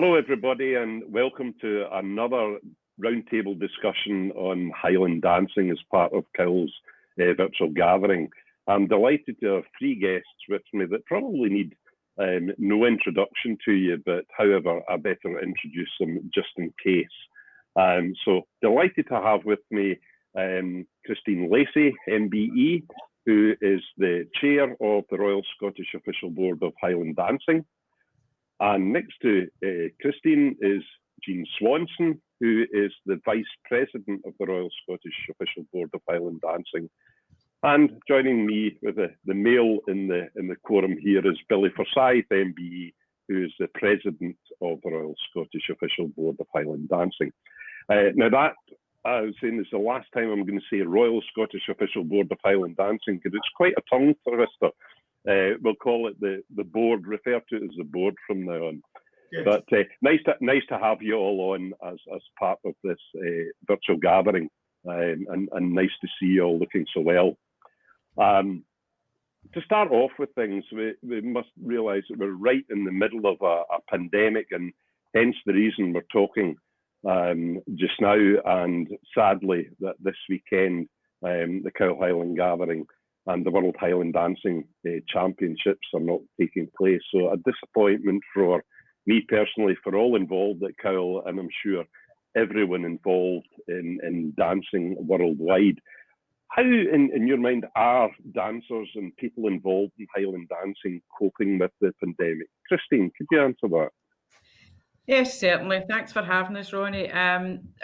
Hello everybody and welcome to another roundtable discussion on Highland dancing as part of Cowell's virtual gathering. I'm delighted to have three guests with me that probably need no introduction to you, but however, I better introduce them just in case. So delighted to have with me Christine Lacey MBE, who is the chair of the Royal Scottish Official Board of Highland Dancing. And next to Christine is Jean Swanson, who is the Vice President of the Royal Scottish Official Board of Highland Dancing. And joining me with the male in the quorum here is Billy Forsyth MBE, who is the President of the Royal Scottish Official Board of Highland Dancing. Now that, I was saying, is the last time I'm going to say Royal Scottish Official Board of Highland Dancing, because it's quite a tongue twister. We'll call it the board, refer to it as the board from now on. Good. But nice to have you all on as part of this virtual gathering, and nice to see you all looking so well. To start off with things, we must realise that we're right in the middle of a pandemic, and hence the reason we're talking just now. And sadly, that this weekend, the Cowal Highland Gathering and the World Highland Dancing Championships are not taking place. So a disappointment for me personally, for all involved at Cowell, and I'm sure everyone involved in dancing worldwide. How, in your mind, are dancers and people involved in Highland dancing coping with the pandemic? Christine, could you answer that? Yes, certainly. Thanks for having us, Ronnie.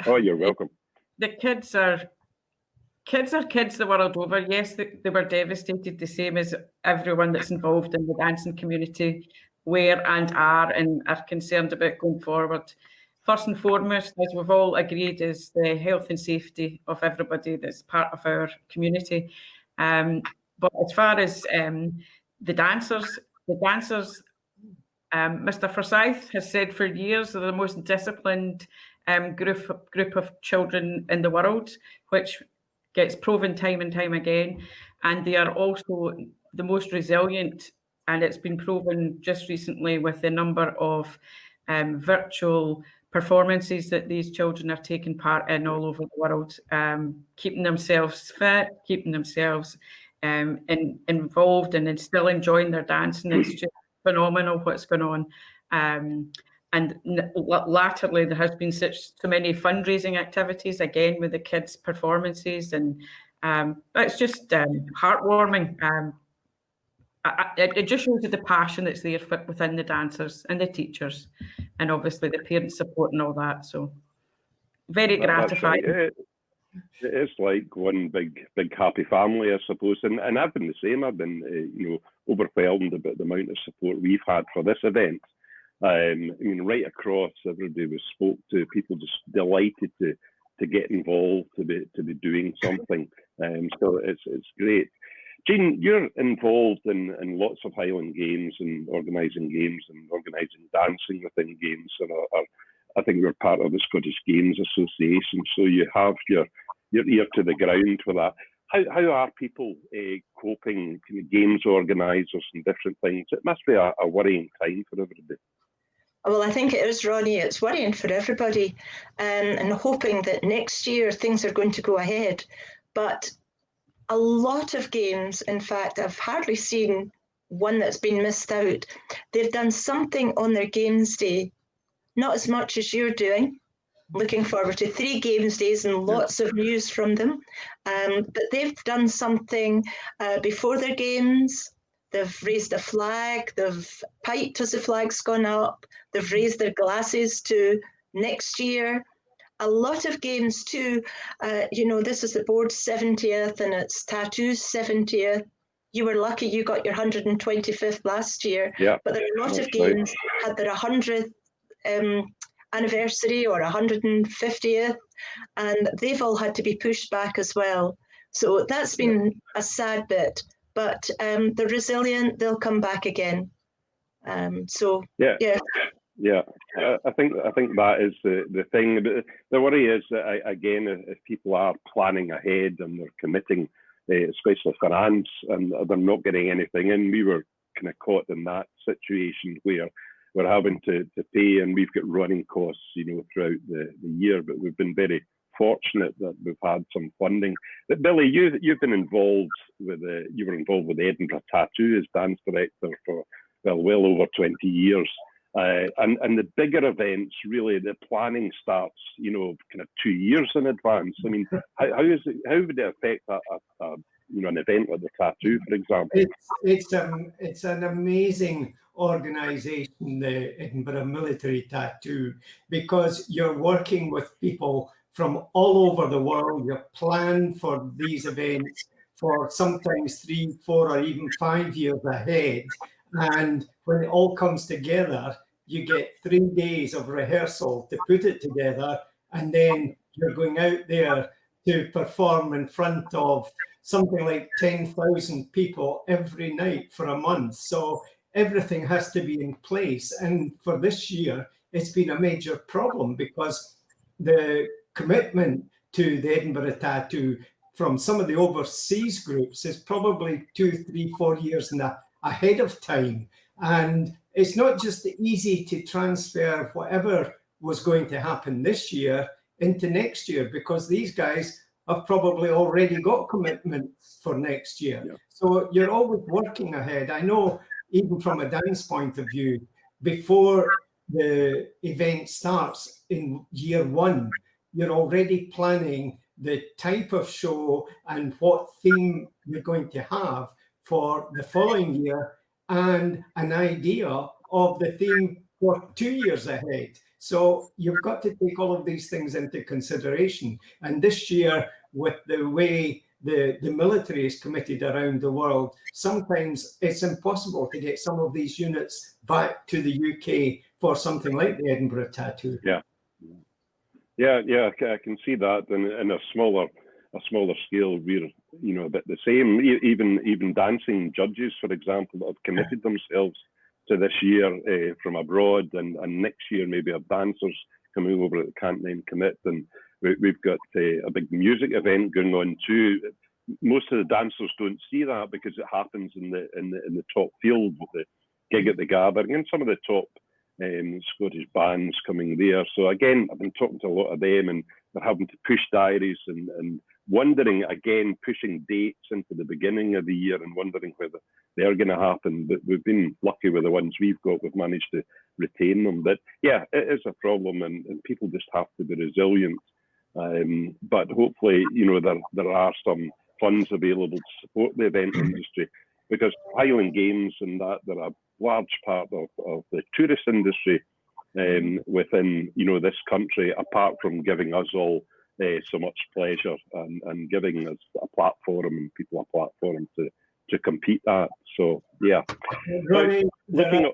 Oh, you're welcome. The kids are kids the world over. Yes, they were devastated, the same as everyone that's involved in the dancing community were and are concerned about going forward. First and foremost, as we've all agreed, is the health and safety of everybody that's part of our community. But as far as the dancers, Mr. Forsyth has said for years they're the most disciplined group of children in the world, which gets proven time and time again. And they are also the most resilient, and it's been proven just recently with the number of virtual performances that these children are taking part in all over the world, keeping themselves fit, keeping themselves involved and still enjoying their dancing. It's just phenomenal what's going on. And latterly, there has been so many fundraising activities, again, with the kids' performances. And it's just heartwarming. It just shows you the passion that's there within the dancers and the teachers, and obviously the parents support and all that. So very gratifying. Right. It's like one big happy family, I suppose. And I've been the same. I've been overwhelmed about the amount of support we've had for this event. I mean, right across, everybody we spoke to, people just delighted to get involved, to be doing something. So it's great. Jean, you're involved in lots of Highland games and organising dancing within games, and I think you're part of the Scottish Games Association, so you have your ear to the ground for that. How are people coping, games organisers and different things? It must be a worrying time for everybody. Well, I think it is, Ronnie. It's worrying for everybody, and hoping that next year things are going to go ahead. But a lot of games, in fact, I've hardly seen one that's been missed out. They've done something on their Games Day, not as much as you're doing. Looking forward to 3 Games Days and lots of news from them. But they've done something before their games. They've raised a flag, they've piped as the flag's gone up, they've raised their glasses to next year. A lot of games too, this is the board's 70th and it's Tattoo's 70th. You were lucky you got your 125th last year, but there are a lot of games had their 100th anniversary or 150th, and they've all had to be pushed back as well. So that's been a sad bit. But they're resilient, they'll come back again. I think that is the thing. The worry is that, again, if people are planning ahead and they're committing, especially finance, and they're not getting anything in, we were kind of caught in that situation where we're having to pay, and we've got running costs, throughout the year. But we've been very fortunate that we've had some funding. But Billy, you've been involved with you were involved with the Edinburgh Tattoo as dance director for well over 20 years. And the bigger events, really, the planning starts, kind of 2 years in advance. I mean, how would it affect an event like the tattoo, for example? It's an amazing organisation, the Edinburgh Military Tattoo, because you're working with people from all over the world. You plan for these events for sometimes 3, 4, or even 5 years ahead. And when it all comes together, you get 3 days of rehearsal to put it together, and then you're going out there to perform in front of something like 10,000 people every night for a month. So everything has to be in place. And for this year, it's been a major problem because the commitment to the Edinburgh Tattoo from some of the overseas groups is probably 2, 3, 4 years ahead of time. And it's not just easy to transfer whatever was going to happen this year into next year, because these guys have probably already got commitments for next year. Yeah. So you're always working ahead. I know, even from a dance point of view, before the event starts in year 1, you're already planning the type of show and what theme you're going to have for the following year, and an idea of the theme for 2 years ahead. So you've got to take all of these things into consideration. And this year, with the way the military is committed around the world, sometimes it's impossible to get some of these units back to the UK for something like the Edinburgh Tattoo. Yeah, I can see that. In a smaller scale, we're a bit the same. Even dancing judges, for example, that have committed themselves to this year from abroad, and next year maybe have dancers coming over that can't then commit. And we've got a big music event going on too. Most of the dancers don't see that because it happens in the top field with the gig at the Gathering, and some of the top Scottish bands coming there. So again, I've been talking to a lot of them, and they're having to push diaries and wondering, again, pushing dates into the beginning of the year and wondering whether they're going to happen. But we've been lucky with the ones we've got. We've managed to retain them. But yeah, it is a problem, and people just have to be resilient. But hopefully, there are some funds available to support the event industry, because Highland Games and that, they're a large part of the tourist industry within this country, apart from giving us all so much pleasure and giving us a platform and people a platform to compete at. So yeah, Ronnie, there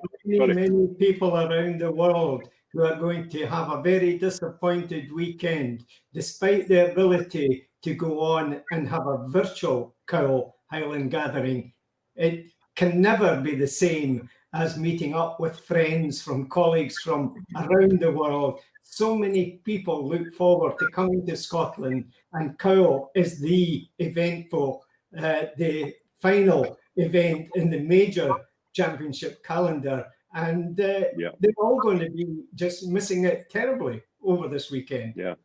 are many people around the world who are going to have a very disappointed weekend, despite the ability to go on and have a virtual Cowal Highland Gathering. It can never be the same as meeting up with friends, from colleagues from around the world. So many people look forward to coming to Scotland, and Cowal is the event for the final event in the major championship calendar. And they're all going to be just missing it terribly over this weekend. Yeah,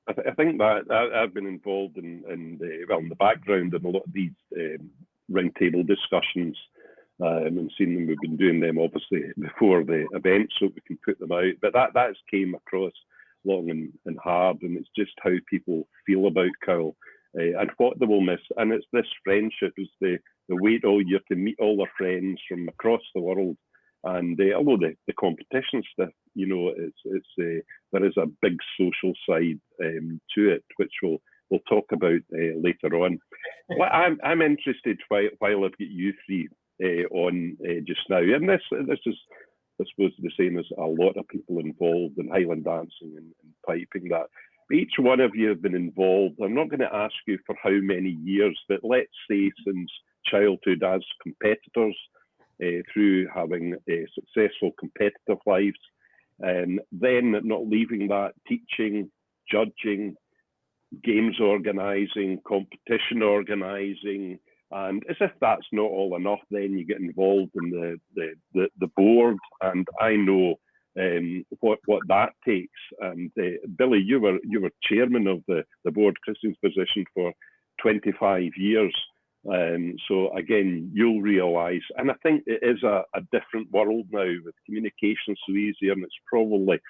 I think that I've been involved in the background in a lot of these roundtable discussions and seen them. We've been doing them obviously before the event so we can put them out. But that's came across long and hard, and it's just how people feel about Cowal and what they will miss. And it's this friendship, is the wait all year to meet all their friends from across the world. And although the competition stuff, there is a big social side to it, which we'll talk about later on. Well, I'm interested while I've got you three on just now, and this is, I suppose, the same as a lot of people involved in Highland dancing and piping, that each one of you have been involved. I'm not going to ask you for how many years, but let's say since childhood as competitors, through having successful competitive lives, and then not leaving that, teaching, judging, games organising, competition organising, And as if that's not all enough, then you get involved in the board, and I know what that takes. And Billy, you were chairman of the board, Christine's position, for 25 years. So again, you'll realise, and I think it is a different world now with communication so easier, and it's probably,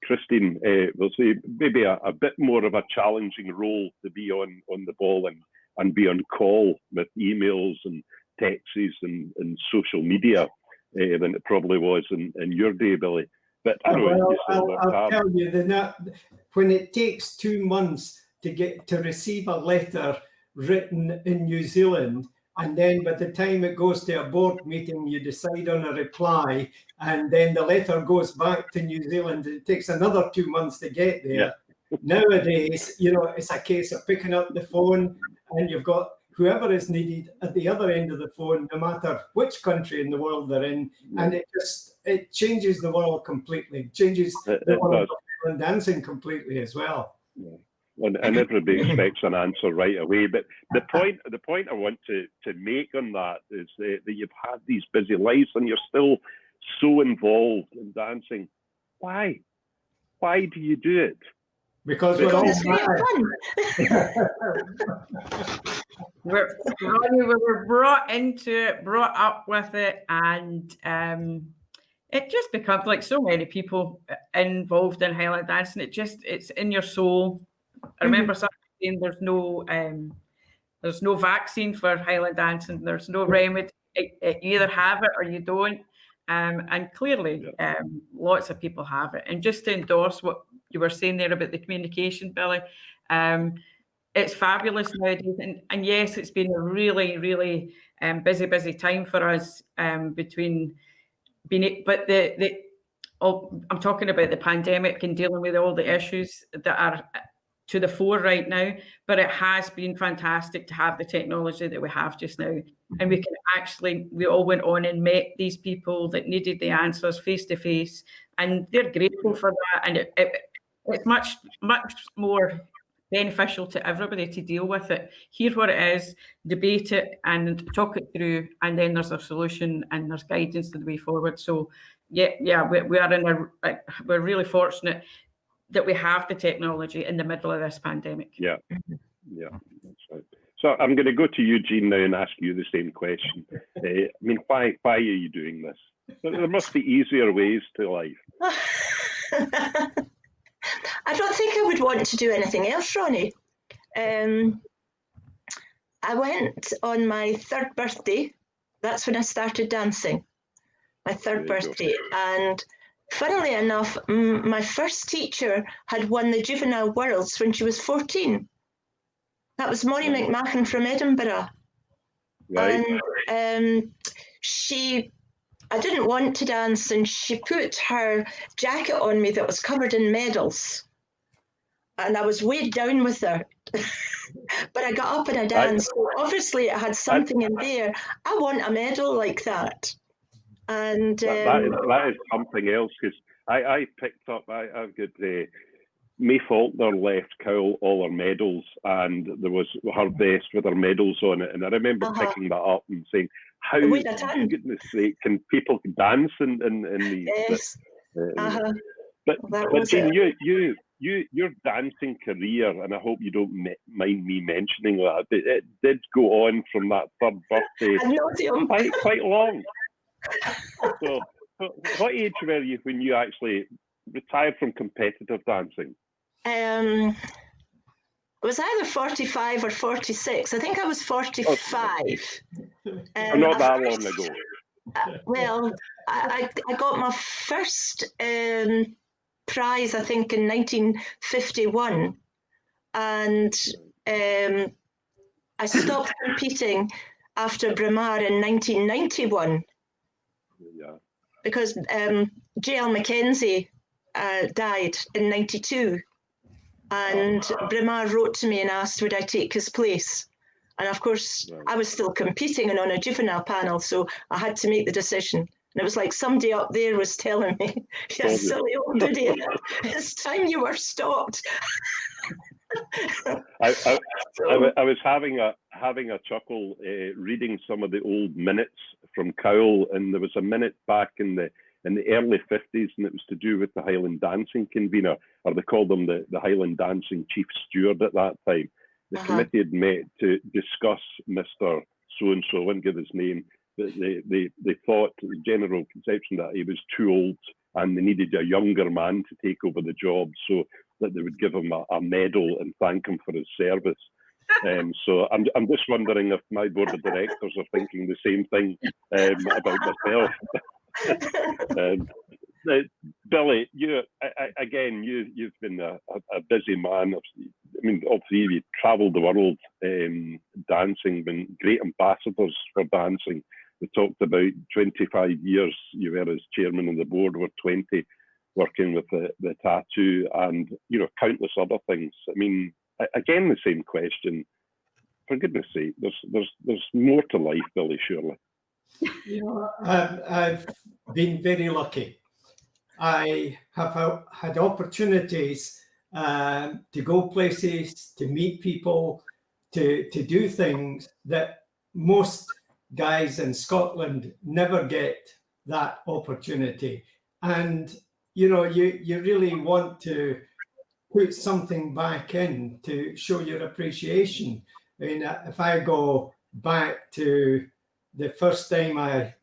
Christine will say, maybe a bit more of a challenging role to be on the ball and be on call with emails and texts and social media than it probably was in your day, Billy. But I'll tell you, when it takes 2 months to receive a letter written in New Zealand, and then by the time it goes to a board meeting, you decide on a reply, and then the letter goes back to New Zealand, it takes another 2 months to get there. Yeah. Nowadays, it's a case of picking up the phone, and you've got whoever is needed at the other end of the phone, no matter which country in the world they're in, and it changes the world completely. It changes the world of Highland dancing completely as well. Yeah. And everybody expects an answer right away. But the point I want to make on that is that you've had these busy lives and you're still so involved in dancing. Why? Why do you do it? Because we're all mad. Ronnie, we were brought into it, brought up with it, and it just becomes, like so many people involved in Highland dancing, it's in your soul. I remember somebody saying there's no vaccine for Highland dancing, there's no remedy. You either have it or you don't. And clearly, lots of people have it. And just to endorse what you were saying there about the communication, Billy, it's fabulous nowadays. And yes, it's been a really, really busy time for us between being. But I'm talking about the pandemic and dealing with all the issues that are to the fore right now, but it has been fantastic to have the technology that we have just now. And we all went on and met these people that needed the answers face to face, and they're grateful for that. And it's much more beneficial to everybody to deal with it, hear what it is, debate it and talk it through, and then there's a solution and there's guidance to the way forward. So we're really fortunate that we have the technology in the middle of this pandemic. Yeah, that's right. So I'm going to go to Eugene now and ask you the same question. Why are you doing this? There must be easier ways to life. I don't think I would want to do anything else, Ronnie. I went on my 3rd birthday. That's when I started dancing, my 3rd birthday. And funnily enough, my first teacher had won the Juvenile Worlds when she was 14. That was Maureen McMahon from Edinburgh. Right. And I didn't want to dance, and she put her jacket on me that was covered in medals. And I was weighed down with her. But I got up and I danced. So obviously, it had something in there. I want a medal like that. And that is something else, because I picked up, I've got May Faulkner left Cowell all her medals, and there was her vest with her medals on it, and I remember picking that up and saying, how, for goodness sake, can people dance in these? Yes. But Jean, your dancing career, and I hope you don't mind me mentioning that, but it did go on from that 3rd birthday quite long. So, what age were you when you actually retired from competitive dancing? It was either 45 or 46. I think I was 45. Not that long ago. Well, I got my first prize, I think, in 1951. And I stopped competing after Braemar in 1991. Yeah. Because J.L. Mackenzie died in 92, and Braemar wrote to me and asked would I take his place. And of course, I was still competing and on a juvenile panel, so I had to make the decision. And it was like somebody up there was telling me, you silly old idiot, it's time you were stopped. I was having a chuckle reading some of the old minutes from Cowell, and there was a minute back in the early 50s, and it was to do with the Highland Dancing convener, or they called him the Highland Dancing chief steward at that time. The committee had met to discuss Mr. So-and-so, I wouldn't give his name, but they thought, the general conception that he was too old and they needed a younger man to take over the job, so that they would give him a medal and thank him for his service. So I'm just wondering if my board of directors are thinking the same thing about myself. Billy, you've been a busy man. I mean, all three of you travelled the world dancing, been great ambassadors for dancing. We talked about 25 years you were as chairman of the board, were 20 working with the tattoo, and countless other things. I mean, again, the same question. For goodness sake, there's more to life, Billy, surely. I've been very lucky. I have had opportunities to go places, to meet people, to do things that most guys in Scotland never get that opportunity. And you really want to put something back in to show your appreciation. I mean, if I go back to the first time I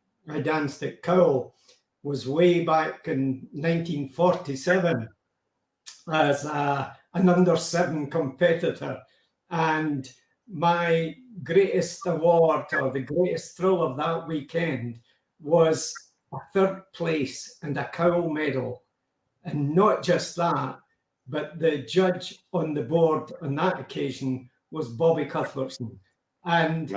danced at Cowell was way back in 1947 as an under-7 competitor. And my greatest award, or the greatest thrill of that weekend, was a 3rd place and a Cowell medal. And not just that, but the judge on the board on that occasion was Bobby Cuthbertson. And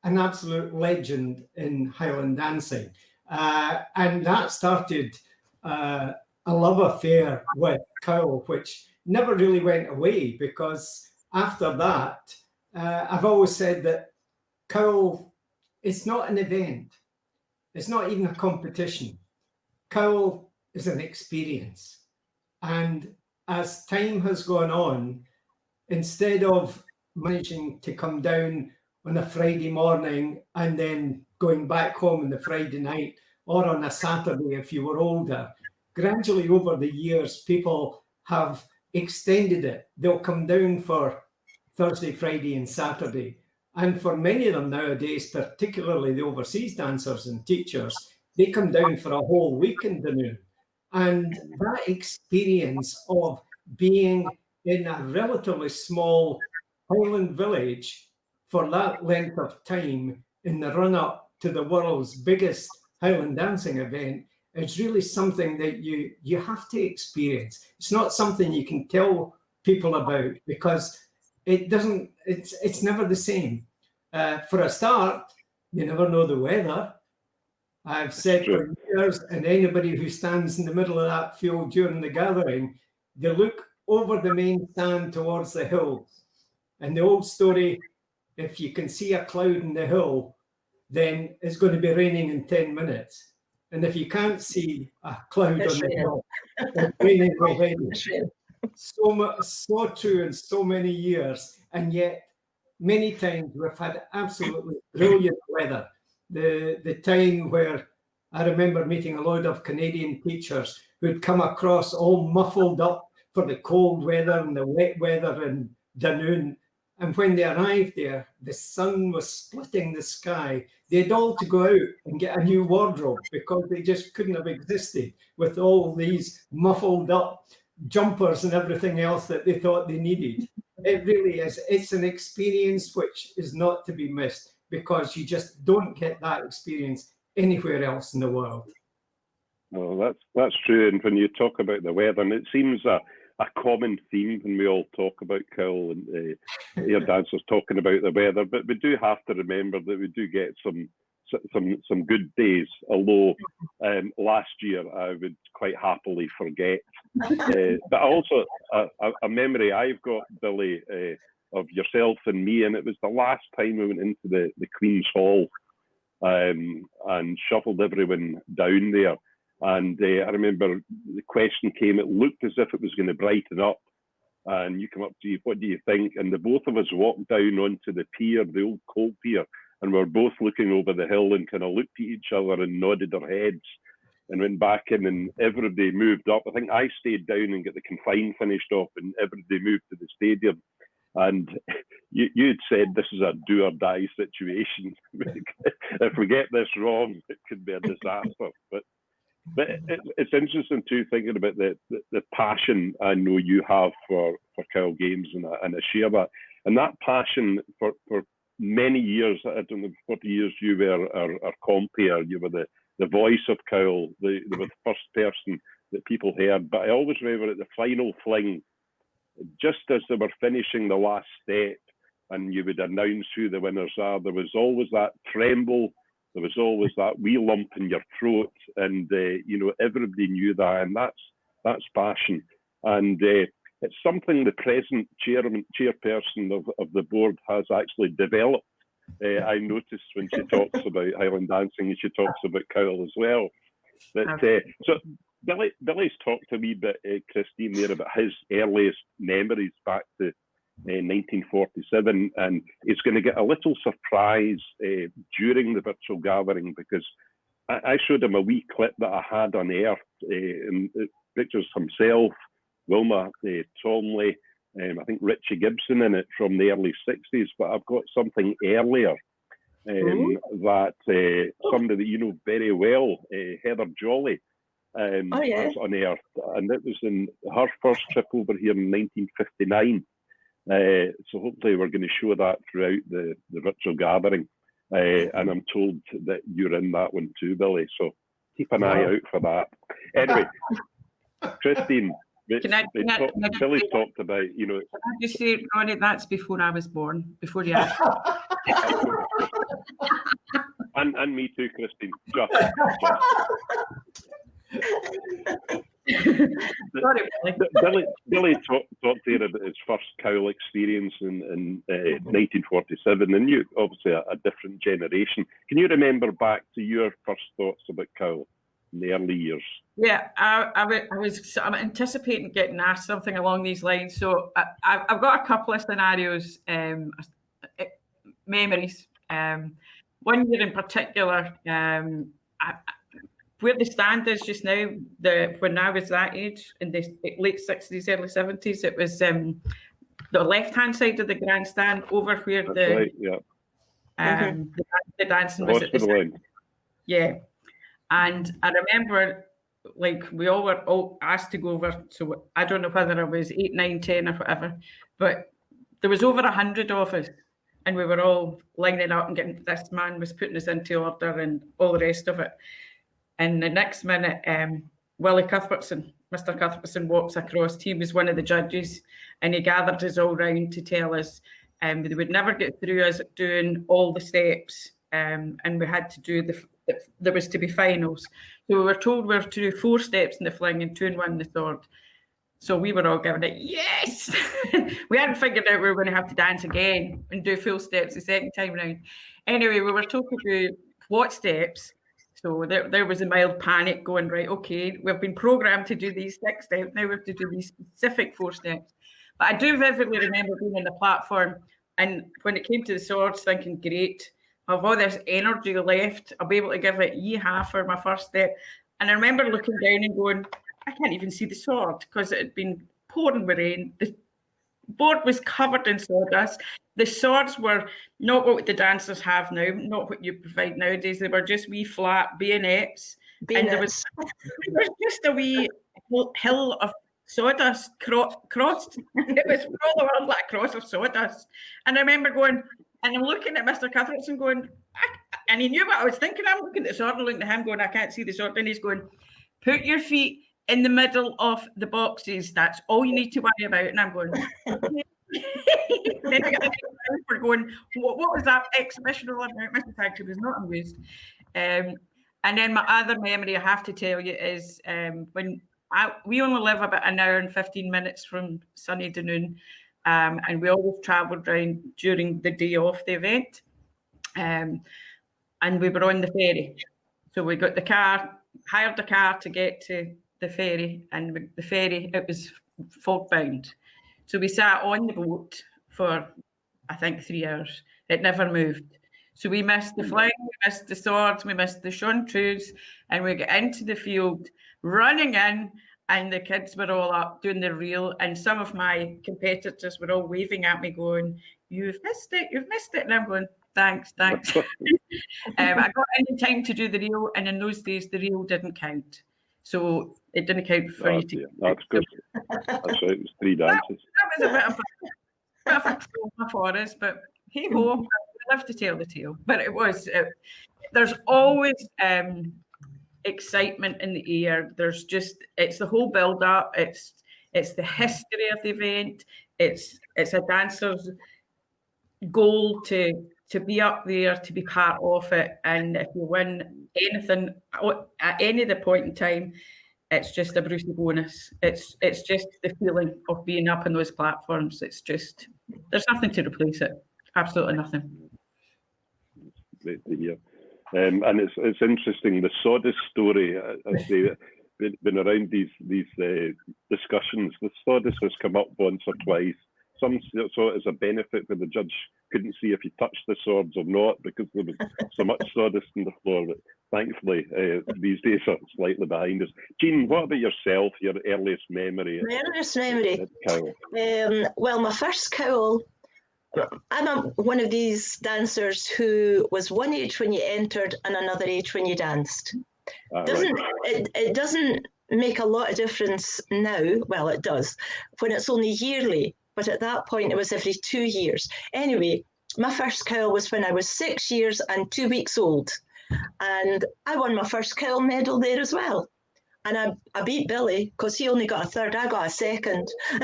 an absolute legend in Highland dancing. And that started a love affair with Cowell, which never really went away, because after that, I've always said that Cowell is not an event. It's not even a competition. Cowell is an experience. And as time has gone on, instead of managing to come down on a Friday morning and then going back home on the Friday night, or on a Saturday if you were older, gradually over the years, people have extended it. They'll come down for Thursday, Friday and Saturday. And for many of them nowadays, particularly the overseas dancers and teachers, they come down for a whole week in Dunoon. And that experience of being in a relatively small Highland village for that length of time in the run-up to the world's biggest Highland dancing event is really something that you have to experience. It's not something you can tell people about, because it's never the same. For a start, you never know the weather. I've said for years, and anybody who stands in the middle of that field during the gathering, they look over the main stand towards the hill. And the old story, if you can see a cloud in the hill, then it's going to be raining in 10 minutes. And if you can't see a cloud on the hill, it's raining already. So true in so many years. And yet, many times we've had absolutely brilliant weather. The time where I remember meeting a load of Canadian teachers who'd come across all muffled up for the cold weather and the wet weather in Dunoon. And when they arrived there, the sun was splitting the sky. They had all to go out and get a new wardrobe, because they just couldn't have existed with all these muffled up jumpers and everything else that they thought they needed. It really is. It's an experience which is not to be missed, because you just don't get that experience anywhere else in the world. Well, that's true. And when you talk about the weather, and it seems a common theme when we all talk about Cowell and your dancers talking about the weather, but we do have to remember that we do get some good days, although last year I would quite happily forget. But also a memory I've got, Billy, of yourself and me, and it was the last time we went into the Queen's Hall and shuffled everyone down there. And I remember the question came, it looked as if it was going to brighten up, and you come up to you, what do you think? And the both of us walked down onto the pier, the old coal pier, and we're both looking over the hill and kind of looked at each other and nodded our heads and went back in, and everybody moved up. I think I stayed down and got the confine finished off, and everybody moved to the stadium. And you'd said this is a do or die situation. If we get this wrong, it could be a disaster. But it's interesting too, thinking about the passion I know you have for Cowell games, and I share that. And that passion for many years, I don't know, 40 years, you were our compere, you were the voice of Cowell, the first person that people heard. But I always remember at the final fling, just as they were finishing the last step and you would announce who the winners are, there was always that tremble, there was always that wee lump in your throat, and everybody knew that, and that's passion. And it's something the present chairperson of the board has actually developed. I noticed when she talks about Highland dancing, and she talks about Cowell as well. But so Billy's talked a wee bit, Christine, there about his earliest memories back to 1947, and he's going to get a little surprise during the virtual gathering, because I showed him a wee clip that I had unearthed, and it pictures himself, Wilma Tomley, I think Richie Gibson in it from the early 60s, but I've got something earlier that somebody that you know very well, Heather Jolly, was unearthed, and it was in her first trip over here in 1959. So hopefully we're going to show that throughout the virtual gathering, and I'm told that you're in that one too, Billy, so keep an eye out for that. Anyway, Christine, Billy's talked about, Can I just say, Ronnie, that's before I was born, before you asked. and me too, Christine. Just. Sorry, Billy talked here about his first Cowell experience in 1947, and you obviously a different generation. Can you remember back to your first thoughts about Cowell in the early years? Yeah, I'm anticipating getting asked something along these lines. So I've got a couple of scenarios, memories. One year in particular, where the stand is just now, when I was that age, in the late 60s, early 70s, it was the left-hand side of the grandstand, over where the dancing was at the side. Yeah. And I remember, like, we all were asked to go over, so I don't know whether I was 8, 9, 10 or whatever, but there was over 100 of us, and we were all lining up and getting, this man was putting us into order and all the rest of it. And the next minute, Willie Cuthbertson, Mr. Cuthbertson, walks across. He was one of the judges, and he gathered us all round to tell us they would never get through us doing all the steps, and we had to do there was to be finals. So we were told we were to do 4 steps in the fling and 2 and 1 in the sword. So we were all giving it, yes! We hadn't figured out we were going to have to dance again and do full steps the second time round. Anyway, we were told to do what steps. So there was a mild panic going, right, okay, we've been programmed to do these 6 steps, now we have to do these specific 4 steps. But I do vividly remember being on the platform, and when it came to the swords, thinking, great, I have all this energy left, I'll be able to give it yeehaw for my first step. And I remember looking down and going, I can't even see the sword, because it had been pouring with rain. The board was covered in sawdust. The swords were not what the dancers have now, not what you provide nowadays. They were just wee flat bayonets. And there was just a wee hill of sawdust crossed. It was for all the world like a cross of sawdust. And I remember going, and I'm looking at Mr. Cuthbertson going, and he knew what I was thinking. I'm looking at the sword and looking at him going, I can't see the sword. And he's going, put your feet in the middle of the boxes. That's all you need to worry about. And I'm going, then I got for going, what was that exhibition all about? Mr. Factory was not amused. And then my other memory I have to tell you is when we only live about an hour and 15 minutes from sunny Dunoon, and we always travelled around during the day of the event, and we were on the ferry. So we got the car, hired a car to get to the ferry, and the ferry, it was fog bound. So we sat on the boat for, I think, 3 hours. It never moved. So we missed the flying, we missed the swords, we missed the chantreuse, and we got into the field, running in, and the kids were all up doing the reel, and some of my competitors were all waving at me going, you've missed it, and I'm going, thanks. I got in time to do the reel, and in those days the reel didn't count. So it didn't count for you to. That's good. That's right, it was 3 dances. That was a bit of a trauma for us, but hey ho, I love to tell the tale. But it was, there's always excitement in the air. There's just, it's the whole build up. It's the history of the event. It's a dancer's goal to be up there, to be part of it. And if you win anything at any of the point in time, it's just a Brucey bonus. It's just the feeling of being up on those platforms. It's just, there's nothing to replace it. Absolutely nothing. Great to hear. And it's interesting, the sawdust story, as they've been around these discussions, the sawdust has come up once or twice. Some saw it as a benefit where the judge couldn't see if you touched the swords or not because there was so much sawdust on the floor. But thankfully, these days are slightly behind us. Jean, what about yourself, your earliest memory? My earliest memory? At Cowell? Well, my first Cowell, I'm one of these dancers who was one age when you entered and another age when you danced. It doesn't make a lot of difference now. Well, it does when it's only yearly, but at that point it was every 2 years. Anyway, my first Cowell was when I was 6 years and 2 weeks old, and I won my first Cowell medal there as well. And I beat Billy because he only got a third. I got a second. I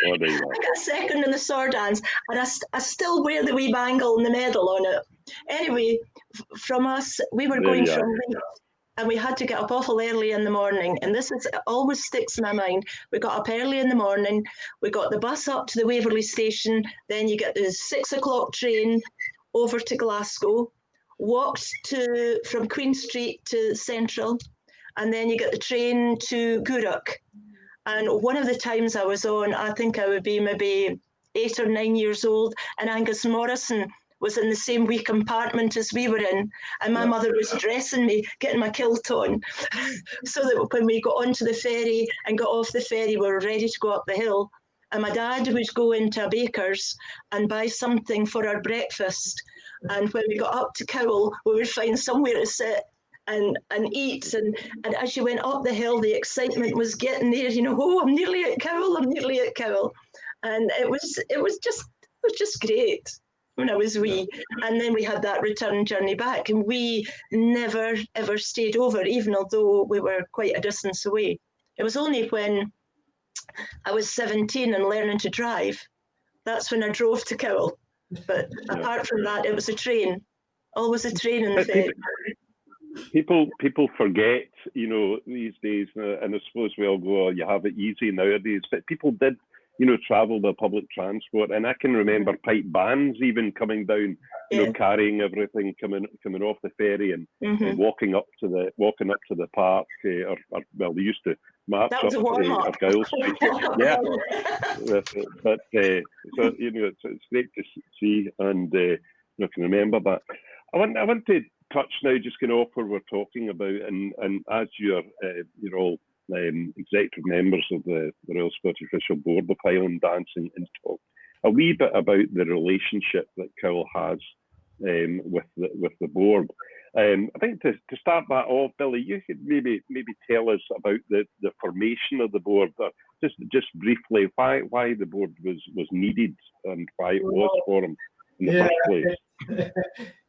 got a second in the sword dance, and I still wear the wee bangle and the medal on it. Anyway, from us, we were going from Leith, and we had to get up awful early in the morning. And this always sticks in my mind. We got up early in the morning. We got the bus up to the Waverley station. Then you get the 6 o'clock train over to Glasgow. Walked from Queen Street to Central, and then you get the train to Gourock. And one of the times I was on, I think I would be maybe 8 or 9 years old, and Angus Morrison was in the same wee compartment as we were in, and my mother was dressing me, getting my kilt on, so that when we got onto the ferry and got off the ferry, we were ready to go up the hill. And my dad would go into a baker's and buy something for our breakfast. And when we got up to Cowell, we would find somewhere to sit and eat. And as you went up the hill, the excitement was getting there. You know, oh, I'm nearly at Cowell. And it was just great when I was wee. And then we had that return journey back, and we never ever stayed over, even although we were quite a distance away. It was only when I was 17 and learning to drive, that's when I drove to Cowell. But apart from that, it was a train. Always a train in the ferry. People forget, you know, these days, and I suppose we all go, oh, you have it easy nowadays, but people did, you know, travel by public transport. And I can remember pipe bands even coming down, you know, carrying everything, coming off the ferry and walking up to the park, or well, they used to march up to Cowell Street. But so, you know, it's great to see, and I can remember that. I want to touch now, just going off where we're talking about, and as you're all executive members of the Royal Scottish Official Board of Highland Dancing, and talk a wee bit about the relationship that Cowell has with the board. I think to start that off, Billy, you could maybe tell us about the formation of the board, just briefly, why the board was needed and why it was formed in the first place.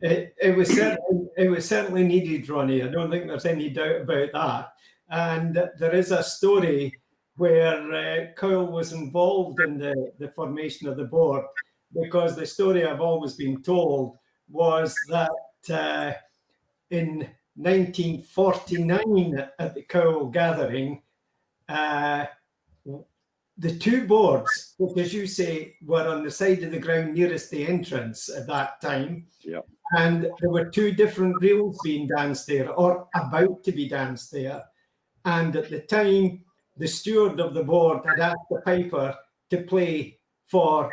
It was certainly needed, Ronnie. I don't think there's any doubt about that. And there is a story where Cowell was involved in the formation of the board, because the story I've always been told was that in 1949 at the Cowal Gathering, the two boards, which, as you say, were on the side of the ground nearest the entrance at that time. Yeah. And there were two different reels being danced there, or about to be danced there. And at the time, the steward of the board had asked the piper to play for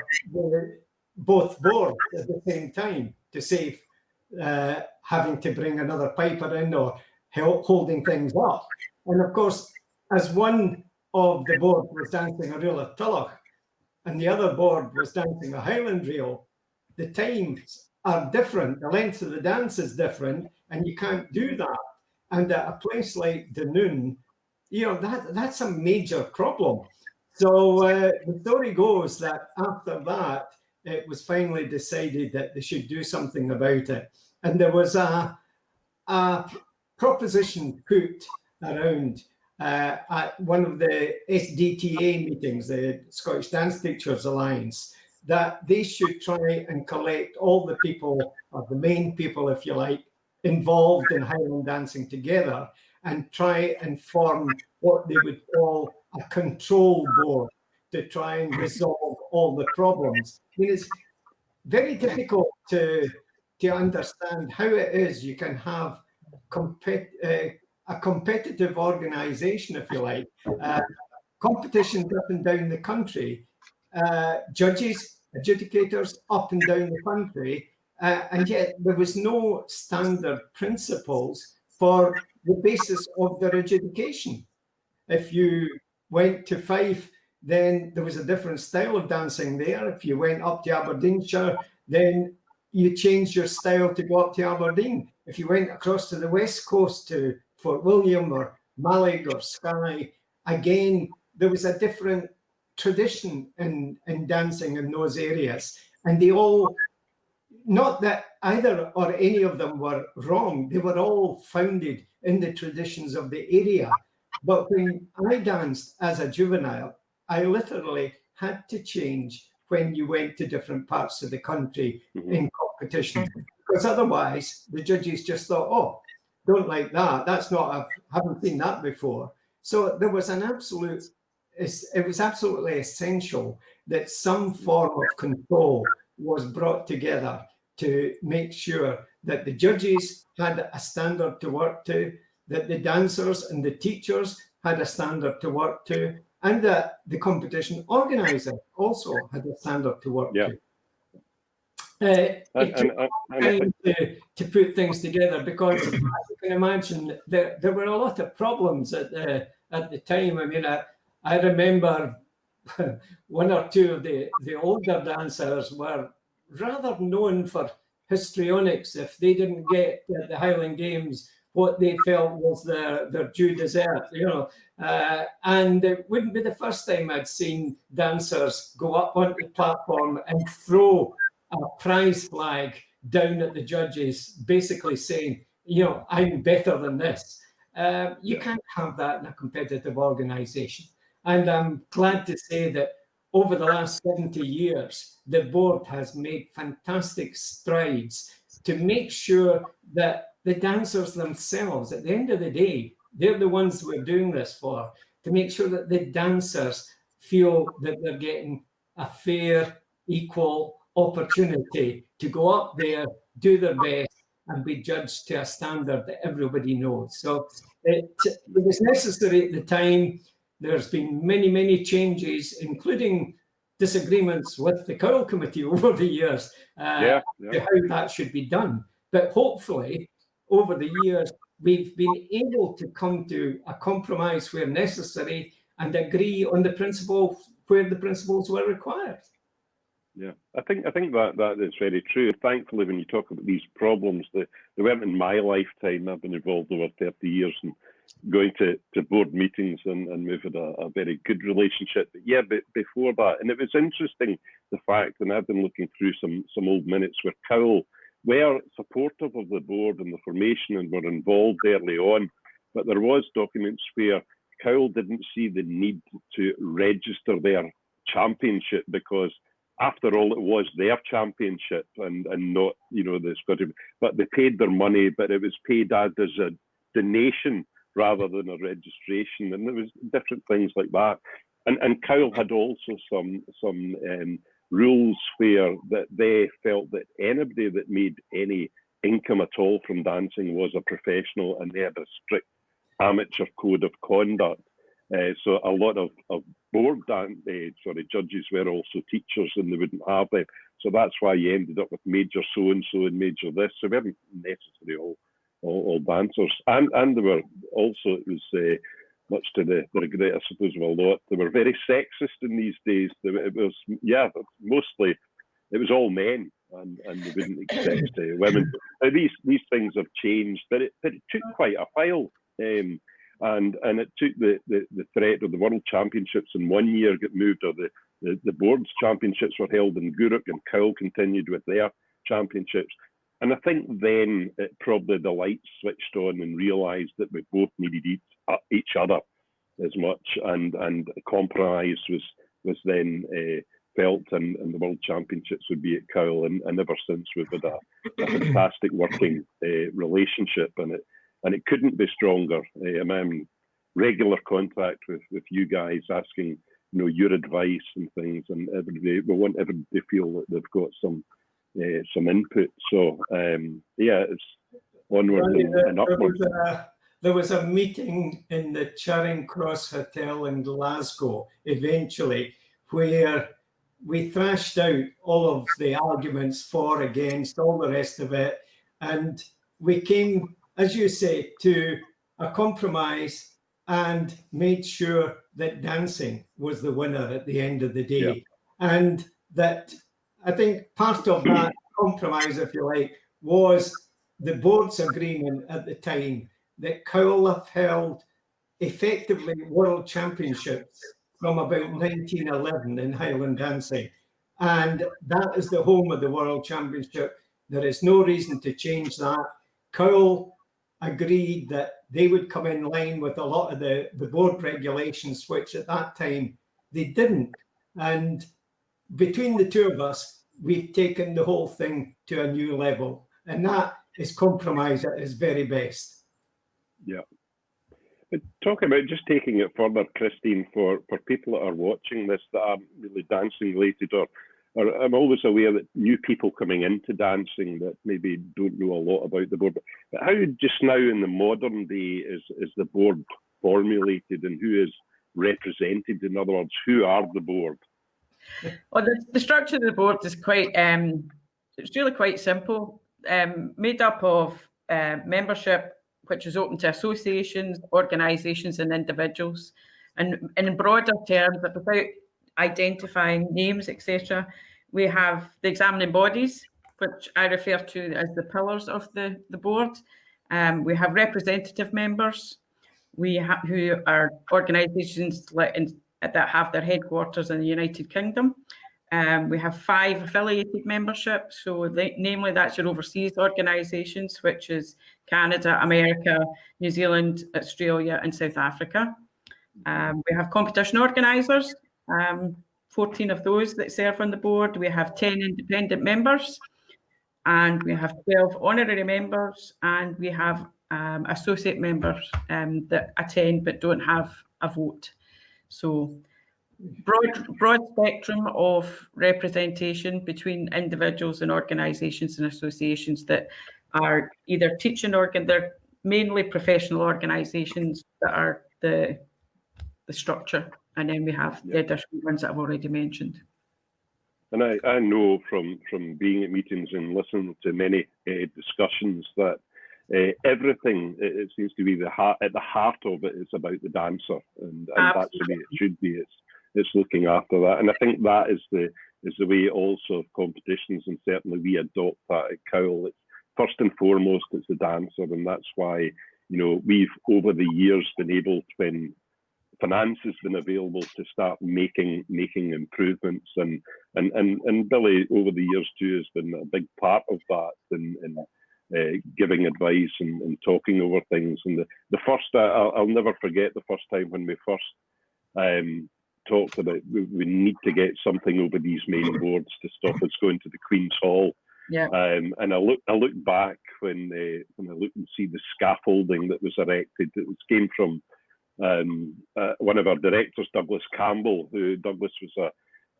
both boards at the same time to save having to bring another piper in or holding things up. And of course, as one of the board was dancing a reel of Tulloch and the other board was dancing a Highland reel, the times are different, the length of the dance is different, and you can't do that. And at a place like Dunoon, that's a major problem. So the story goes that after that, it was finally decided that they should do something about it. And there was a proposition put around at one of the SDTA meetings, the Scottish Dance Teachers Alliance, that they should try and collect all the people, or the main people, if you like, involved in Highland dancing together and try and form what they would call a control board to try and resolve all the problems. I mean, it's very difficult to understand how it is you can have a competitive organisation, if you like, competitions up and down the country, judges, adjudicators up and down the country, and yet there was no standard principles for the basis of their adjudication. If you went to Fife, then there was a different style of dancing there. If you went up to Aberdeenshire, then you changed your style to go up to Aberdeen. If you went across to the west coast to Fort William or Mallig or Skye, again, there was a different tradition in dancing in those areas. And they all, not that either or any of them were wrong, they were all founded in the traditions of the area. But when I danced as a juvenile, I literally had to change when you went to different parts of the country in competition, because otherwise the judges just thought, oh, don't like that. That's not, I haven't seen that before. So there was it was absolutely essential that some form of control was brought together to make sure that the judges had a standard to work to, that the dancers and the teachers had a standard to work to, and that the competition organizer also had a standard to work to. It took time to put things together because, as you can imagine, there were a lot of problems at the time. I mean, I remember one or two of the older dancers were rather known for histrionics if they didn't get at the Highland Games what they felt was their due desert, and it wouldn't be the first time I'd seen dancers go up onto the platform and throw a prize flag down at the judges, basically saying, I'm better than this. You can't have that in a competitive organisation. And I'm glad to say that over the last 70 years, the board has made fantastic strides to make sure that the dancers themselves, at the end of the day, they're the ones we're doing this for, to make sure that the dancers feel that they're getting a fair, equal opportunity to go up there, do their best, and be judged to a standard that everybody knows. So it was necessary at the time. There's been many, many changes, including disagreements with the Cowell Committee over the years to how that should be done. But hopefully, over the years, we've been able to come to a compromise where necessary and agree on the principles where the principles were required. Yeah, I think that is very true. Thankfully, when you talk about these problems, they weren't in my lifetime. I've been involved over 30 years and going to board meetings, and we've had a very good relationship. But before that, and it was interesting, the fact, and I've been looking through some old minutes where Cowell were supportive of the board and the formation and were involved early on, but there was documents where Cowell didn't see the need to register their championship because, after all, it was their championship and not, the Scottish. But they paid their money, but it was paid as a donation rather than a registration, and there was different things like that. And Cowell had also some rules where that they felt that anybody that made any income at all from dancing was a professional, and they had a strict amateur code of conduct. So a lot of board judges were also teachers, and they wouldn't have them. So that's why you ended up with major so and so and major this. So we weren't necessarily all dancers, and they were also, it was much to the regret, I suppose, of a lot. They were very sexist in these days. It was mostly it was all men, and they wouldn't accept women. These things have changed, but it took quite a while. And it took the threat of the World Championships in 1 year get moved, or the boards championships were held in Gourock, and Cowell continued with their championships. And I think then probably the lights switched on and realised that we both needed each other as much, and compromise was then felt, and the World Championships would be at Cowell, and ever since we've had a fantastic working relationship, and it couldn't be stronger. I'm in regular contact with you guys, asking your advice and things, and we want everybody to feel that they've got some input. So it's onward and upward. There was a meeting in the Charing Cross Hotel in Glasgow eventually, where we thrashed out all of the arguments for, against, all the rest of it, and we came, as you say, to a compromise and made sure that dancing was the winner at the end of the day. Yeah. And that, I think part of that compromise, if you like, was the board's agreement at the time that Cowell have held effectively world championships from about 1911 in Highland dancing. And that is the home of the world championship. There is no reason to change that. Cowell agreed that they would come in line with a lot of the board regulations, which at that time they didn't. And between the two of us, we've taken the whole thing to a new level. And that is compromise at its very best. Yeah. But talking about just taking it further, Christine, for people that are watching this that aren't really dancing related, or I'm always aware that new people coming into dancing that maybe don't know a lot about the board. But how just now in the modern day is the board formulated, and who is represented? In other words, who are the board? Well, the structure of the board is quite, it's really quite simple, made up of membership, which is open to associations, organisations and individuals. And in broader terms, but without identifying names, etc., we have the examining bodies, which I refer to as the pillars of the board. We have representative members, who are organisations that have their headquarters in the United Kingdom. We have 5 affiliated memberships, so namely that's your overseas organisations, which is Canada, America, New Zealand, Australia and South Africa. We have competition organisers, 14 of those that serve on the board. We have 10 independent members, and we have 12 honorary members, and we have associate members that attend but don't have a vote. So broad spectrum of representation between individuals and organisations and associations that are either teaching they're mainly professional organisations that are the structure, and then we have the additional ones that I've already mentioned. And I know from being at meetings and listening to many discussions that everything, it seems to be at the heart of it is about the dancer, and that's the way it should be. It's looking after that, and I think that is the way also of competitions, and certainly we adopt that at Cowell. It's first and foremost, it's the dancer, and that's why we've over the years been able to, when finance has been available, to start making improvements, and Billy over the years too has been a big part of that in giving advice and talking over things. And the first, I'll never forget the first time when we first talked about we need to get something over these main boards to stop us going to the Queen's Hall. Yeah. And I look back when I look and see the scaffolding that was erected. Came from one of our directors, Douglas Campbell, who Douglas was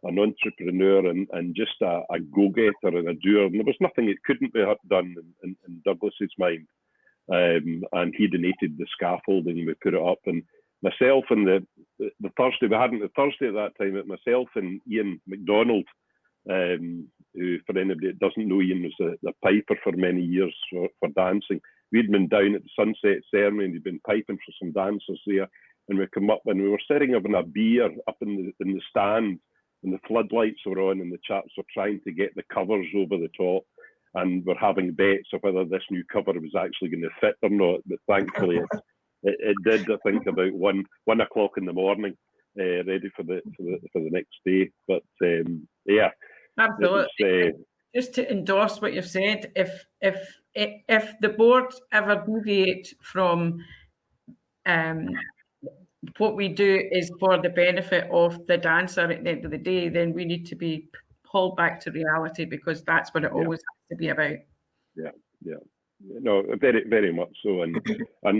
an entrepreneur and just a go-getter and a doer. And there was nothing it couldn't be done in Douglas's mind. And he donated the scaffolding, we put it up. And myself and the Thursday, we hadn't the Thursday at that time, it myself and Ian MacDonald, who, for anybody that doesn't know, Ian was the piper for many years for dancing. We'd been down at the sunset ceremony and he'd been piping for some dancers there. And we come up and we were sitting having a beer up in the stand, and the floodlights were on and the chaps were trying to get the covers over the top. And we're having bets of whether this new cover was actually going to fit or not. But thankfully it did, I think, about 1 o'clock in the morning, ready for the next day. But yeah. Absolutely. Just to endorse what you've said, if the board ever deviate from what we do is for the benefit of the dancer at the end of the day, then we need to be pulled back to reality, because that's what it always has to be about. Yeah. No, very, very much so. And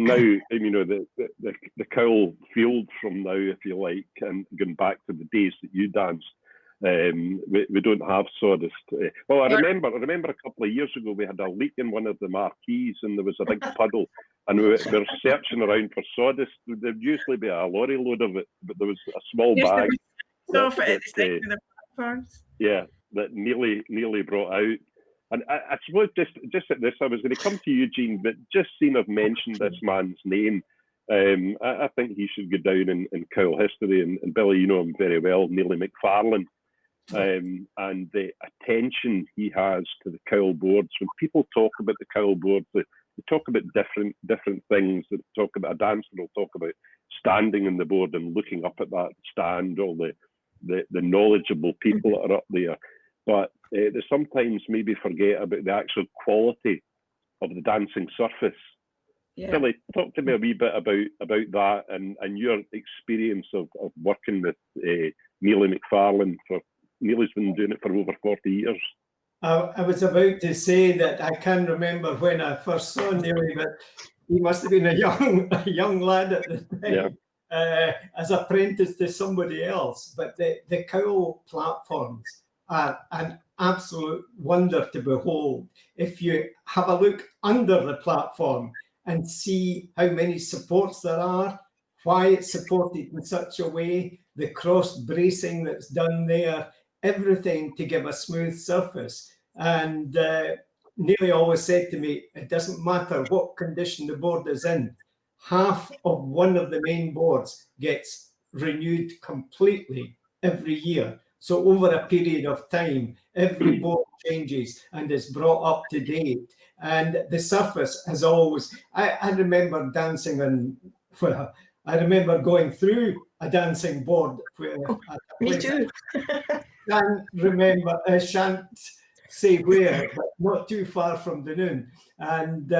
now, you know, the Cowell field from now, if you like, and going back to the days that you danced, we don't have sawdust. Well, I remember a couple of years ago we had a leak in one of the marquees and there was a big puddle, and we were searching around for sawdust. There'd usually be a lorry load of it, but there was a small bag. That nearly brought out. And I suppose just at this, I was going to come to you, Jean, but just seeing I've mentioned this man's name, I think he should go down in Cowell history. And Billy, you know him very well, Neely McFarlane. And the attention he has to the Cowell boards. When people talk about the Cowell boards, they talk about different things. They talk about a dancer will talk about standing on the board and looking up at that stand, all the knowledgeable people that are up there. But they sometimes maybe forget about the actual quality of the dancing surface. Yeah. Billy, talk to me a wee bit about that and your experience of working with Neely McFarlane. Neely's been doing it for over 40 years. I was about to say that I can remember when I first saw Neely, but he must have been a young lad at the time, as apprentice to somebody else. But the Cowell platforms are an absolute wonder to behold. If you have a look under the platform and see how many supports there are, why it's supported in such a way, the cross bracing that's done there, everything to give a smooth surface. And Neely always said to me, it doesn't matter what condition the board is in, half of one of the main boards gets renewed completely every year. So over a period of time, every board changes and is brought up to date. And the surface has always, I remember dancing on, well, I remember going through a dancing board. Me too. I shan't say where, but not too far from Dunoon. And,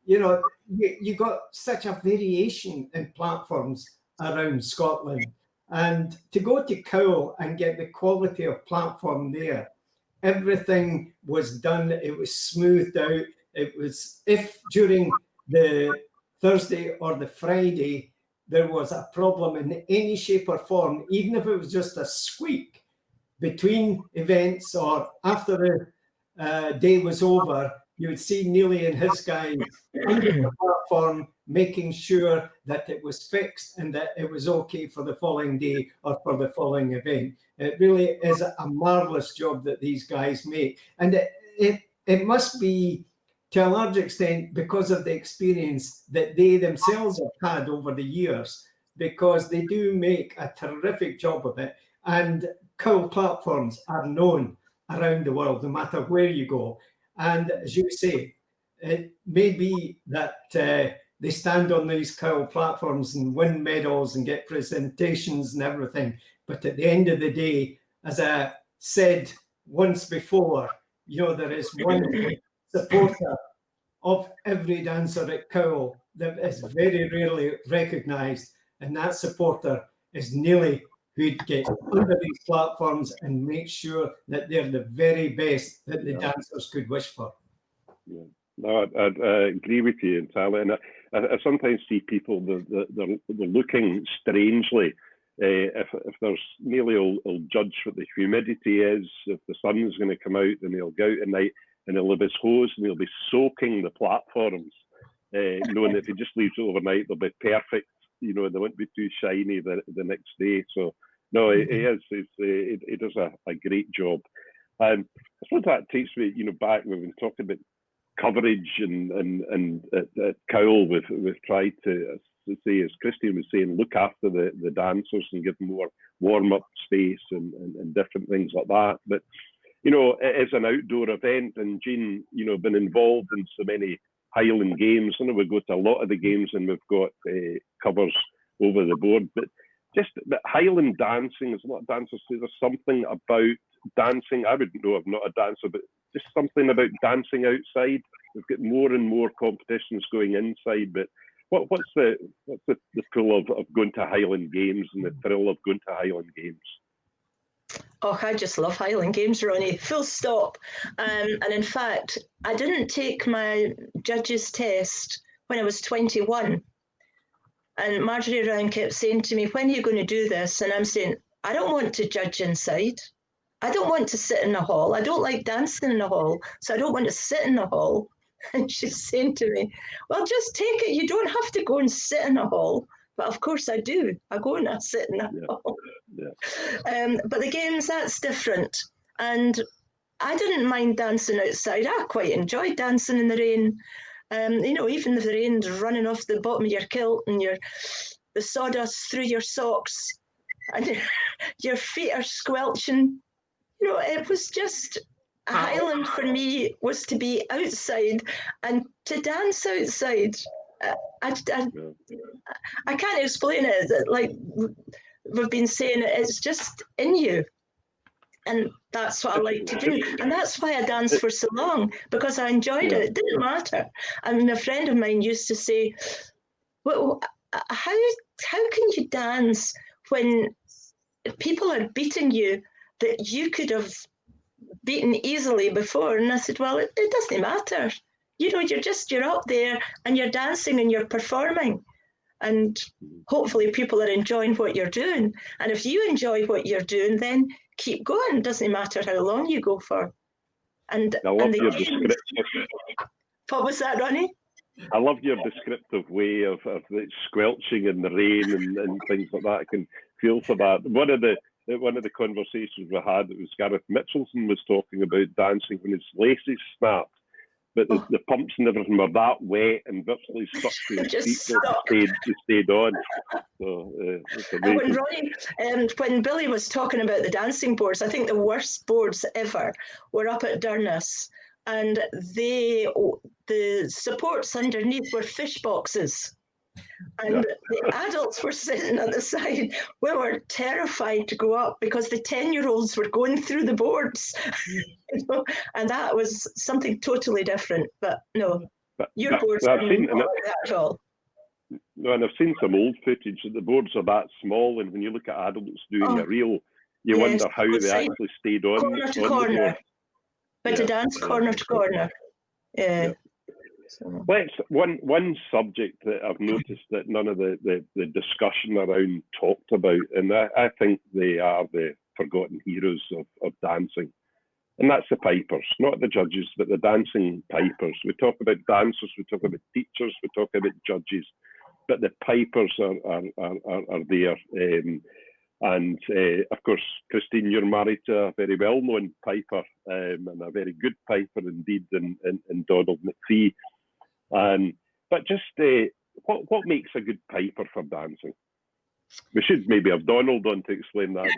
you know, you got such a variation in platforms around Scotland. And to go to Cowell and get the quality of platform there, everything was done, it was smoothed out. It was, if during the Thursday or the Friday, there was a problem in any shape or form, even if it was just a squeak between events or after the day was over, you would see Neely and his guys under the platform making sure that it was fixed and that it was okay for the following day or for the following event. It really is a marvelous job that these guys make. And it must be, to a large extent, because of the experience that they themselves have had over the years, because they do make a terrific job of it. And Cowell platforms are known around the world, no matter where you go. And as you say, it may be that they stand on these Cowell platforms and win medals and get presentations and everything. But at the end of the day, as I said once before, you know, there is one supporter of every dancer at Cowell that is very rarely recognised, and that supporter is Neely, who gets under these platforms and makes sure that they're the very best that the dancers could wish for. Yeah. No, I agree with you entirely, and I sometimes see people they're looking strangely. If there's Neely will judge what the humidity is. If the sun's going to come out, then he'll go out at night and he'll have his hose and he'll be soaking the platforms, knowing that if he just leaves it overnight, they'll be perfect, you know, they won't be too shiny the next day. So no, it is does a great job. I suppose that takes me, you know, back when we were talking about coverage and at Cowell, we've tried to say, as Christine was saying, look after the dancers and give them more warm-up space and different things like that. But, you know, it is an outdoor event, and Jean, you know, been involved in so many Highland games. I know we go to a lot of the games and we've got covers over the board, but just the Highland dancing, there's a lot of dancers say there's something about dancing. I wouldn't know, I'm not a dancer, but just something about dancing outside. We've got more and more competitions going inside, but what's the pull of going to Highland Games and the thrill of going to Highland Games? Oh, I just love Highland Games, Ronnie, full stop. And in fact, I didn't take my judges test when I was 21. And Marjorie Ryan kept saying to me, when are you going to do this? And I'm saying, I don't want to judge inside. I don't want to sit in a hall. I don't like dancing in a hall, so I don't want to sit in a hall. And she's saying to me, well, just take it. You don't have to go and sit in a hall. But of course I do. I go and I sit in a hall. Yeah. But the games, that's different. And I didn't mind dancing outside. I quite enjoyed dancing in the rain. You know, even if the rain's running off the bottom of your kilt and the sawdust through your socks and your feet are squelching. You know, it was just Highland for me was to be outside and to dance outside. I can't explain it. Like we've been saying, it's just in you. And that's what I like to do. And that's why I danced for so long, because I enjoyed it. It didn't matter. I mean, a friend of mine used to say, well, how can you dance when people are beating you that you could have beaten easily before? And I said, well, it doesn't matter. You know, you're up there and you're dancing and you're performing. And hopefully people are enjoying what you're doing. And if you enjoy what you're doing, then keep going. It doesn't matter how long you go for. And I love your descriptive. What was that, Ronnie? I love your descriptive way of the squelching in the rain and things like that. I can feel for that. One of the conversations we had, it was Gareth Mitchelson was talking about dancing when his laces snapped. But the pumps and everything were that wet and virtually stuck to his feet, so they stayed on. So it's amazing. When Billy was talking about the dancing boards, I think the worst boards ever were up at Durness, and the supports underneath were fish boxes. And the adults were sitting at the side. We were terrified to go up because the 10-year-olds were going through the boards. You know? And that was something totally different. But no, your boards weren't like that at all. No, and I've seen some old footage that the boards are that small, and when you look at adults doing a reel, you wonder how they actually stayed on. Corner to corner. But to dance corner to corner. Yeah. So. Well, one subject that I've noticed that none of the discussion around talked about, and I think they are the forgotten heroes of dancing, and that's the pipers, not the judges, but the dancing pipers. We talk about dancers, we talk about teachers, we talk about judges, but the pipers are there. And of course, Christine, you're married to a very well-known piper and a very good piper indeed in Donald McPhee. But just what makes a good piper for dancing? We should maybe have Donald on to explain that.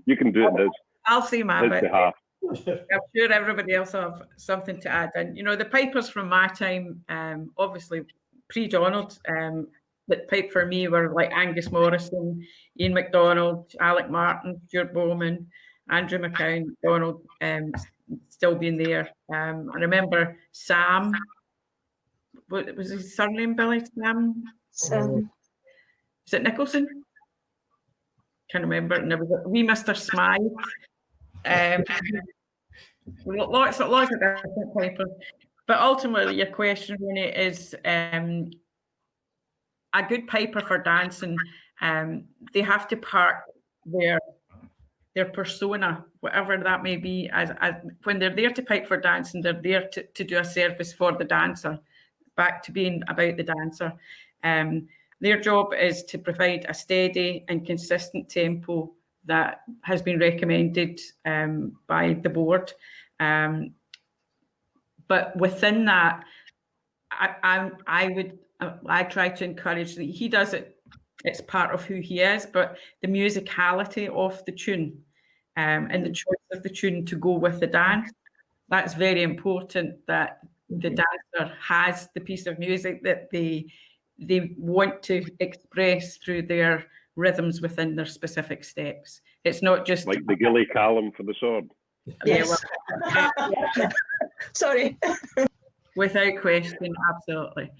You can do it. I'll say my bit. I'm sure everybody else will have something to add. And you know, the pipers from my time, obviously pre-Donald, that piped for me were like Angus Morrison, Ian MacDonald, Alec Martin, Stuart Bowman, Andrew McCown, Donald still being there. I remember Sam. What was his surname, Billy? Sam. Was it Nicholson? Can't remember. And there was a wee Mr. Smythe. Lots of different pipers. But ultimately, your question, Ronnie, is a good piper for dancing. They have to park their persona, whatever that may be, as when they're there to pipe for dancing, they're there to do a service for the dancer. Back to being about the dancer. Their job is to provide a steady and consistent tempo that has been recommended by the board. But within that, I try to encourage that he does it. It's part of who he is, but the musicality of the tune and the choice of the tune to go with the dance, that's very important, that the dancer has the piece of music that they want to express through their rhythms within their specific steps. It's not just like the Gilly Callum for the sword. Yes. Sorry. Without question, absolutely.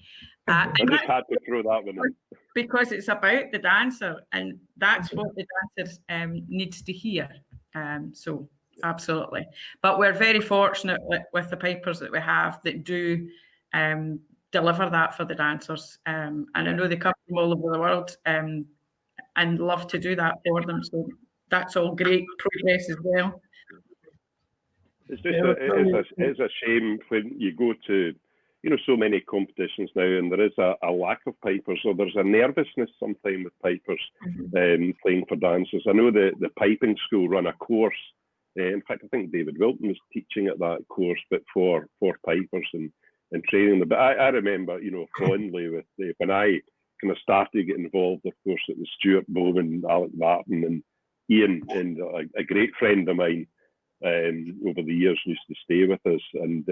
I just had to throw that one in. Because it's about the dancer, and that's what the dancer needs to hear. So absolutely. But we're very fortunate with the pipers that we have that do deliver that for the dancers. And I know they come from all over the world and love to do that for them. So that's all great progress as well. It's just it's a shame when you go to, so many competitions now, and there is a lack of pipers, or there's a nervousness sometimes with pipers playing for dancers. I know the piping school run a course. In fact, I think David Wilton was teaching at that course, but for pipers and training them. But I remember, fondly with when I kind of started getting involved. Of course, it was Stuart Bowman, Alec Martin, and Ian, and a great friend of mine. Over the years used to stay with us, and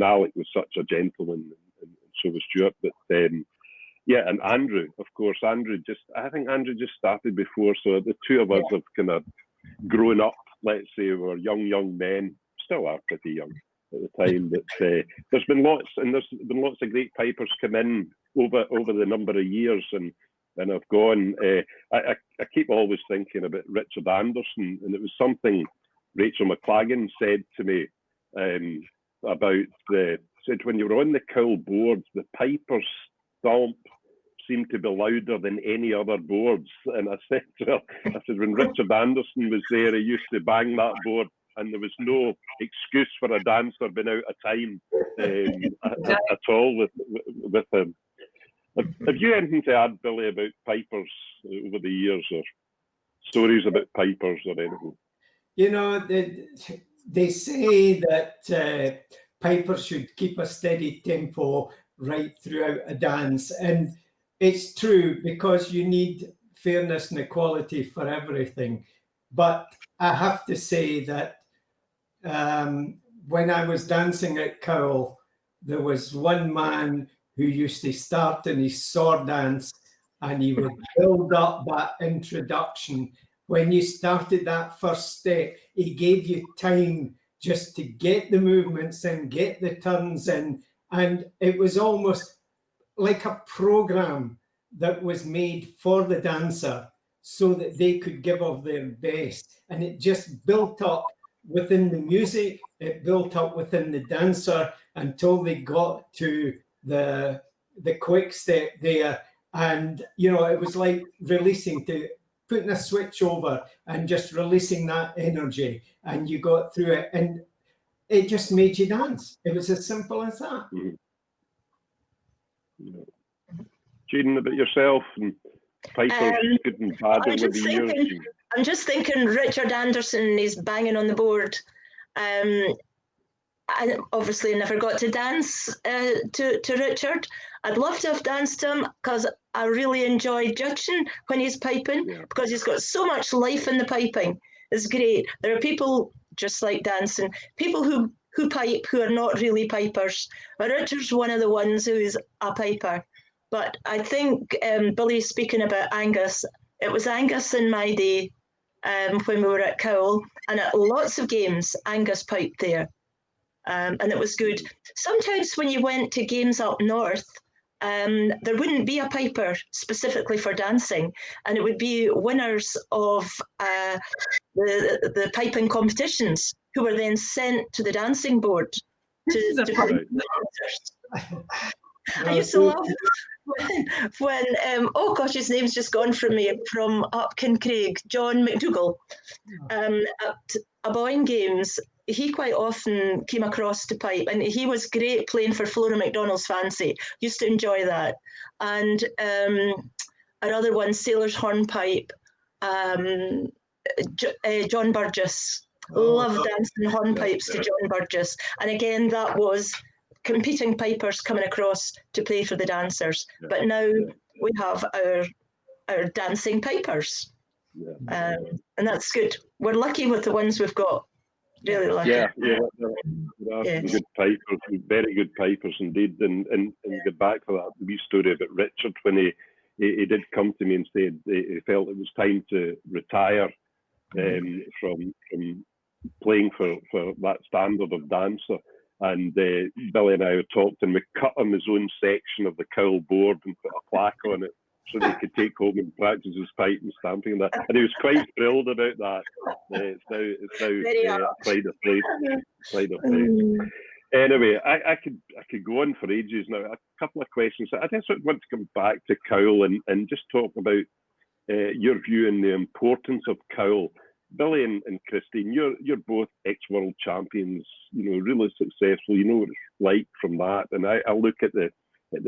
Alec was such a gentleman, and so was Stuart. But and Andrew, of course, I think Andrew just started before, so the two of us have kind of grown up. Let's say we're young men, still are pretty young at the time. But there's been lots of great pipers come in over the number of years, and I've gone. I keep always thinking about Richard Anderson, and it was something Rachel McLagan said to me said when you were on the Cowell boards, the pipers stomp seemed to be louder than any other boards. And I said to her, when Richard Anderson was there, he used to bang that board, and there was no excuse for a dancer being out of time at all with him. Have you anything to add, Billy, about pipers over the years, or stories about pipers or anything? They say that pipers should keep a steady tempo right throughout a dance. And it's true, because you need fairness and equality for everything. But I have to say that when I was dancing at Cowell, there was one man who used to start in his sword dance, and he would build up that introduction. When you started that first step, he gave you time just to get the movements in, get the turns in, and it was almost like a program that was made for the dancer so that they could give of their best. And it just built up within the music, it built up within the dancer until they got to the quick step there. And, it was like putting a switch over and just releasing that energy, and you got through it, and it just made you dance. It was as simple as that. Jayden, about yourself and pipers, good and bad over the years. I'm just thinking Richard Anderson is banging on the board. I obviously never got to dance to Richard. I'd love to have danced to him, because I really enjoy judging when he's piping, because he's got so much life in the piping. It's great. There are people just like dancing, people who pipe who are not really pipers. But Richard's one of the ones who's a piper. But I think Billy's speaking about Angus. It was Angus in my day when we were at Cowell, and at lots of games, Angus piped there. And it was good. Sometimes when you went to games up north, there wouldn't be a piper specifically for dancing, and it would be winners of the piping competitions who were then sent to the dancing board to play the dancers. I used to love when oh gosh, his name's just gone from me, from up Kincraig, John McDougall, at Aboyne games. He quite often came across to pipe, and he was great playing for Flora McDonald's Fancy. Used to enjoy that. And our other one, Sailor's Hornpipe, John Burgess. Love dancing hornpipes to John Burgess. And again, that was competing pipers coming across to play for the dancers. But now we have our dancing pipers. And that's good. We're lucky with the ones we've got. Really lucky. There are some good pipers, very good pipers indeed. And get back to that wee story about Richard, when he did come to me and said he felt it was time to retire from playing for that standard of dancer. And Billy and I had talked, and we cut him his own section of the Cowell board and put a plaque on it so that he could take home and practice his pipe and stamping and that. And he was quite thrilled about that. It's now pride of place. Anyway, I could go on for ages now. A couple of questions. I just want to come back to Cowell and just talk about your view on the importance of Cowell. Billy and Christine, you're both ex-world champions, really successful. You know what it's like from that. And I look at the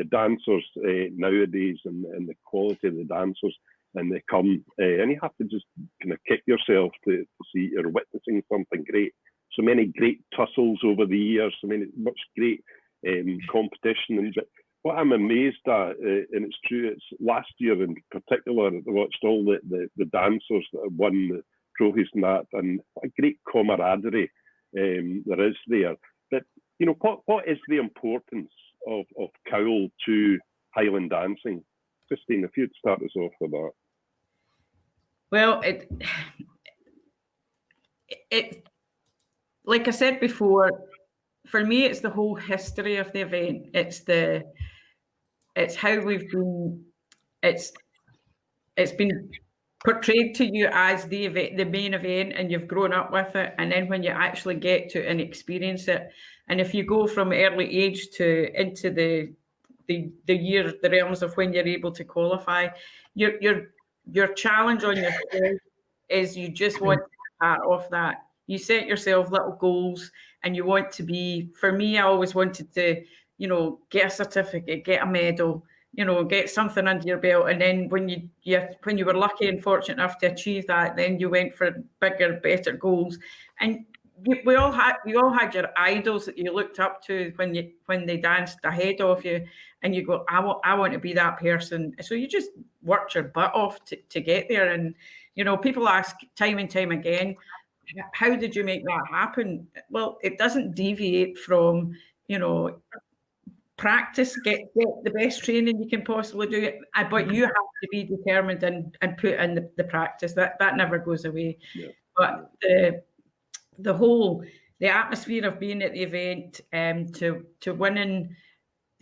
dancers nowadays and the quality of the dancers, and they come and you have to just kind of kick yourself to see you're witnessing something great. So many great tussles over the years, much great competition. And what I'm amazed at, and it's true, it's last year in particular, I watched all the dancers that have won the trophies and that, and a great camaraderie there is there. But what is the importance of Cowell to Highland dancing? Christine, if you'd start us off with that. Well, it like I said before, for me, it's the whole history of the event. It's how we've been. It's been portrayed to you as the event, the main event, and you've grown up with it. And then when you actually get to and experience it, and if you go from early age to into the realms of when you're able to qualify, your challenge on yourself is you just want to be part of that. You set yourself little goals, and you want to be. For me, I always wanted to, get a certificate, get a medal, get something under your belt, and then when you were lucky and fortunate enough to achieve that, then you went for bigger, better goals. And we all had your idols that you looked up to when they danced ahead of you, and you go, I want to be that person. So you just worked your butt off to get there. And people ask time and time again, how did you make that happen? Well, it doesn't deviate from practice, get the best training you can possibly do, but you have to be determined and put in the practice. That never goes away. Yeah. But the atmosphere of being at the event, to winning,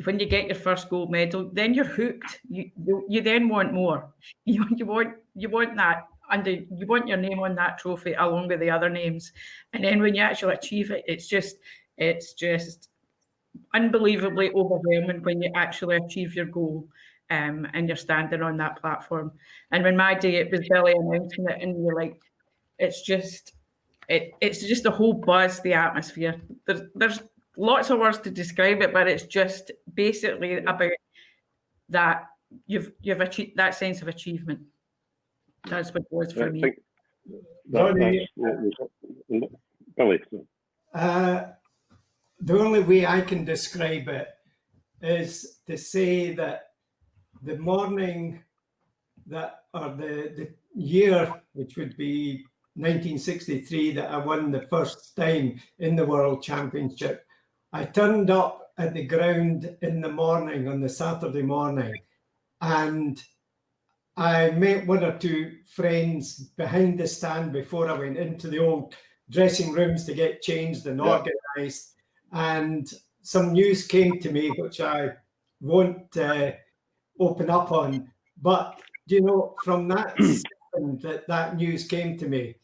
when you get your first gold medal, then you're hooked. You then want more. You want that you want your name on that trophy along with the other names. And then when you actually achieve it, it's just unbelievably overwhelming when you actually achieve your goal, and you're standing on that platform. And when my day, it was Billy announcing it, and you're like, it's just the whole buzz, the atmosphere. There's lots of words to describe it, but it's just basically about that you've achieved that sense of achievement. That's what it was for me. Billy, the only way I can describe it is to say that the morning or the year, which would be 1963, that I won the first time in the World Championship, I turned up at the ground in the morning, on the Saturday morning, and I met one or two friends behind the stand before I went into the old dressing rooms to get changed and organised. And some news came to me, which I won't open up on. But, from that second that news came to me,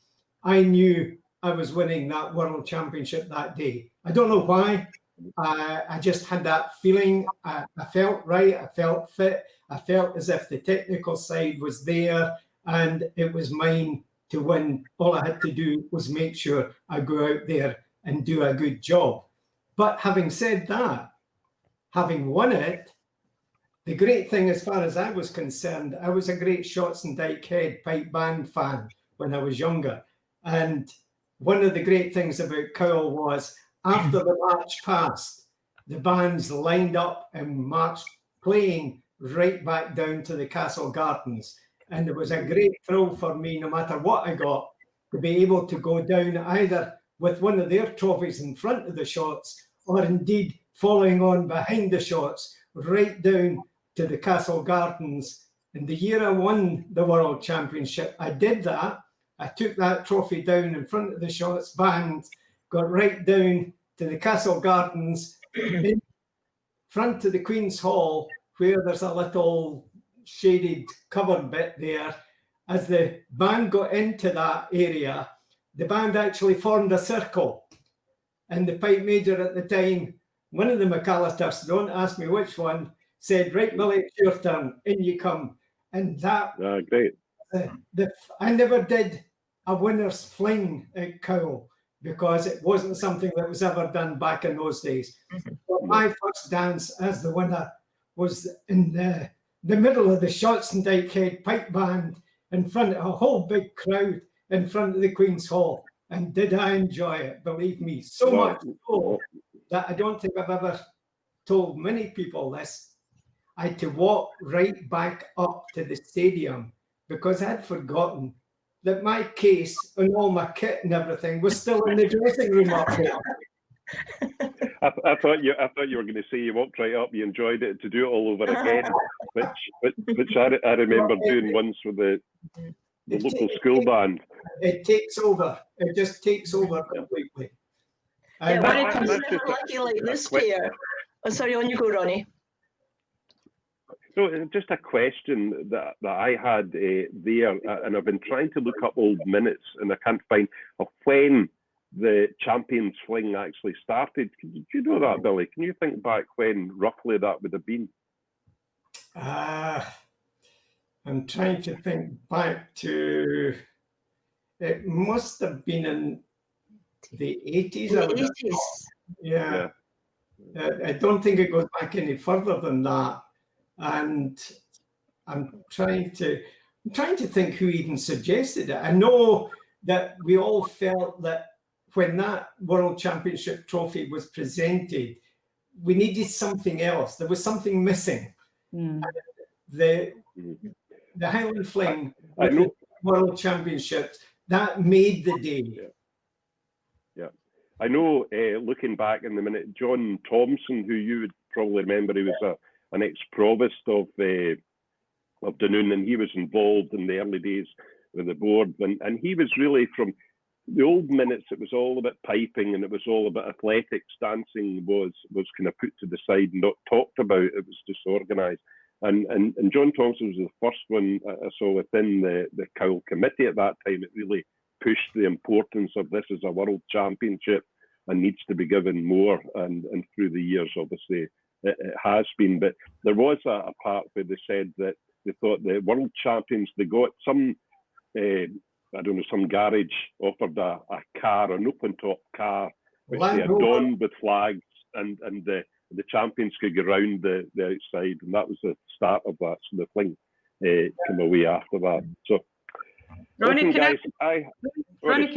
I knew I was winning that World Championship that day. I don't know why. I just had that feeling. I felt right. I felt fit. I felt as if the technical side was there and it was mine to win. All I had to do was make sure I go out there and do a good job. But having said that, having won it, the great thing, as far as I was concerned, I was a great Shots and Dykehead pipe band fan when I was younger. And one of the great things about Cowell was after the march passed, the bands lined up and marched playing right back down to the Castle Gardens. And it was a great thrill for me, no matter what I got, to be able to go down either with one of their trophies in front of the Shots or indeed following on behind the Shots right down to the Castle Gardens. And the year I won the World Championship, I did that. I took that trophy down in front of the Shots band, got right down to the Castle Gardens, in front of the Queen's Hall, where there's a little shaded covered bit there. As the band got into that area, the band actually formed a circle. And the pipe major at the time, one of the McAllisters, don't ask me which one, said, right, Billy, it's your turn, in you come. And that, great. I never did a winner's fling at Cowell because it wasn't something that was ever done back in those days. But my first dance as the winner was in the middle of the Shots and Dykehead pipe band in front of a whole big crowd in front of the Queen's Hall. And did I enjoy it, believe me, so much so that I don't think I've ever told many people this. I had to walk right back up to the stadium because I'd forgotten that my case and all my kit and everything was still in the dressing room up there. I thought you were going to say you walked right up, you enjoyed it, to do it all over again, which I remember doing once with the local school band. It takes over. It just takes over completely. Yeah, when it comes to lucky like this pair. Oh, sorry, on you go, Ronnie. So just a question that I had there, and I've been trying to look up old minutes and I can't find of when the Champions Fling actually started. Do you know that, Billy? Can you think back when roughly that would have been? I'm trying to think back to, it must have been in the 80s. The 80s. Yeah. I don't think it goes back any further than that. And I'm trying to think who even suggested it. I know that we all felt that when that World Championship trophy was presented, we needed something else. There was something missing. The Highland Fling with the World Championships, that made the day. Yeah. I know, looking back in the minute, John Thompson, who you would probably remember, he was an ex-provost of Dunoon, and he was involved in the early days with the board. And he was really, from the old minutes, it was all about piping and it was all about athletics. Dancing was kind of put to the side and not talked about. It was disorganised. And John Thompson was the first one I saw within the Cowell committee at that time. It really pushed the importance of this as a world championship and needs to be given more. And through the years, obviously, it has been. But there was a part where they said that they thought the world champions, they got some, some garage offered a car, an open top car, which they adorned with flags, and the champions could go round the outside, and that was the start of that. So the Fling came away after that. So, Ronnie, Ronnie,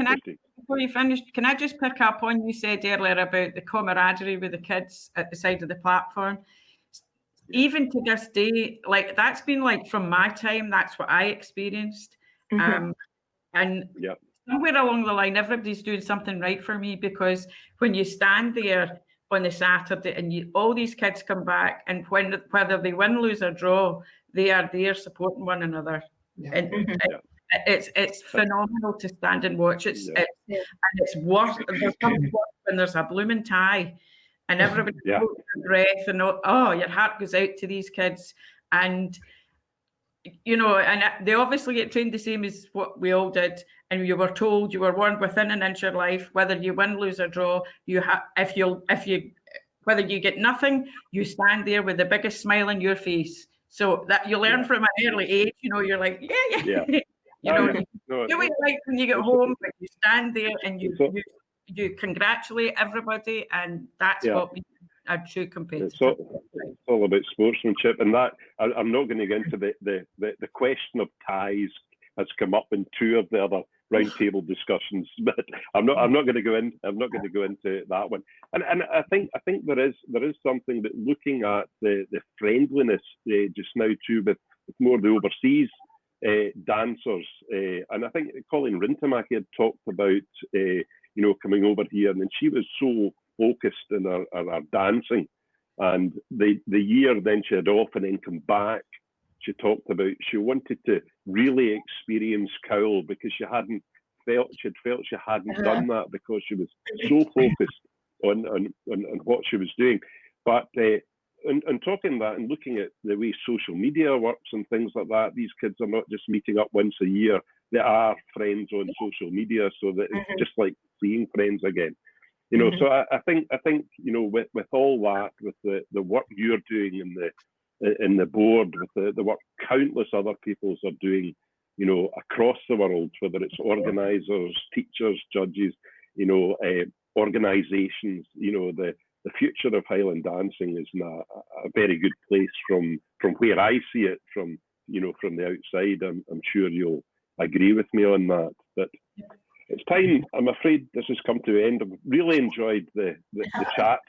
before you finish, can I just pick up on you said earlier about the camaraderie with the kids at the side of the platform? Even to this day, like that's been like from my time, that's what I experienced. And somewhere along the line, everybody's doing something right for me, because when you stand there on the Saturday and all these kids come back, and whether they win, lose or draw, they are there supporting one another. It's phenomenal to stand and watch. It's worse. There's something worse when there's a blooming tie and everybody holds their breath and your heart goes out to these kids. And and they obviously get trained the same as what we all did. And you were told, you were warned within an inch of life, whether you win, lose or draw, whether you get nothing, you stand there with the biggest smile on your face. So that you learn from an early age, you're like, do what you like when you get home, but you stand there and you congratulate everybody, and that's what makes a true competitor. all about sportsmanship, and that I'm not going to get into the question of ties has come up in two of the other roundtable discussions, but I'm not going to go into that one. And I think there is something that looking at the friendliness just now too with more the overseas dancers, and I think Colleen Rintamaki had talked about coming over here, and she was so focused in her dancing, and the year then she had off and then come back. She talked about she wanted to really experience Cowell because she felt she hadn't done that because she was so focused on what she was doing. But and talking that and looking at the way social media works and things like that, these kids are not just meeting up once a year. They are friends on social media, so that it's just like seeing friends again. So I think with all that, with the work you're doing in the board, with the work countless other peoples are doing, across the world, whether it's organisers, teachers, judges, organisations, the future of Highland dancing is in a very good place from where I see it from the outside. I'm sure you'll agree with me on that. But it's time. I'm afraid this has come to an end. I've really enjoyed the chat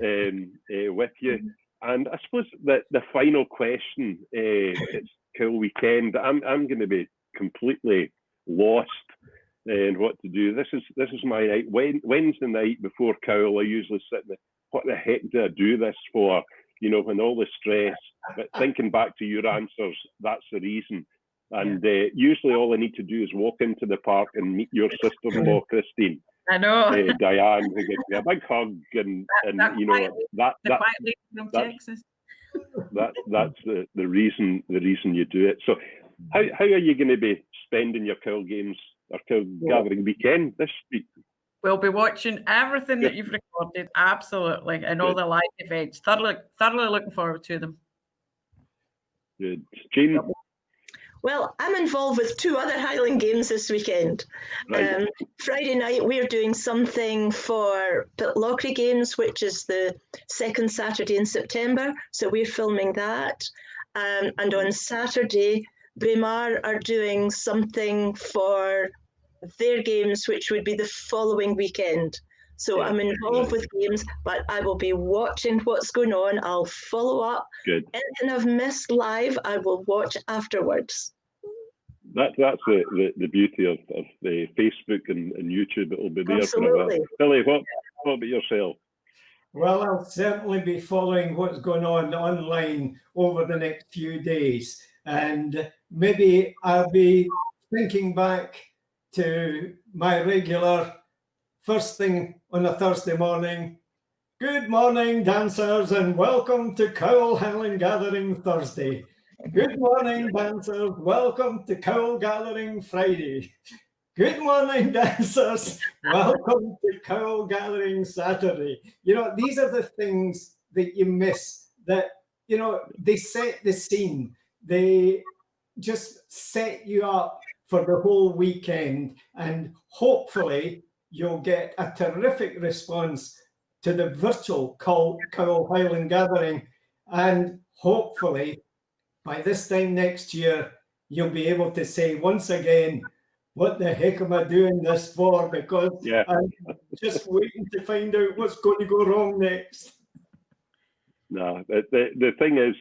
with you. And I suppose that the final question, it's Cowell weekend. I'm going to be completely lost in what to do. This is my night. Wednesday night before Cowell, I usually sit in what the heck do I do this for? When all the stress. But thinking back to your answers, that's the reason. And usually all I need to do is walk into the park and meet your sister-in-law, Christine. I know. Diane, who gives me a big hug, and that's the reason you do it. So how are you going to be spending your Cowell Games or Cowell Gathering weekend this week? We'll be watching everything that you've recorded, absolutely, and all the live events. Thoroughly looking forward to them. Good. Jane? Well, I'm involved with two other Highland Games this weekend. Right. Friday night, we're doing something for Pitlochry Games, which is the second Saturday in September. So we're filming that. And on Saturday, Braemar are doing something for their games, which would be the following weekend. So I'm involved with games, but I will be watching what's going on. I'll follow up. Good. Anything I've missed live, I will watch afterwards. That's the beauty of the Facebook and YouTube. It'll be there. Absolutely. For a while. Billy, what about yourself? Well, I'll certainly be following what's going on online over the next few days. And maybe I'll be thinking back to my regular first thing on a Thursday morning. Good morning, dancers, and welcome to Cowal Highland Gathering Thursday. Good morning, dancers. Welcome to Cowal Gathering Friday. Good morning, dancers. Welcome to Cowal Gathering Saturday. These are the things that you miss, that, they set the scene. They just set you up for the whole weekend, and hopefully you'll get a terrific response to the virtual Cowal Highland Gathering, and hopefully by this time next year you'll be able to say once again, what the heck am I doing this for? Because I'm just waiting to find out what's going to go wrong next. No, the thing is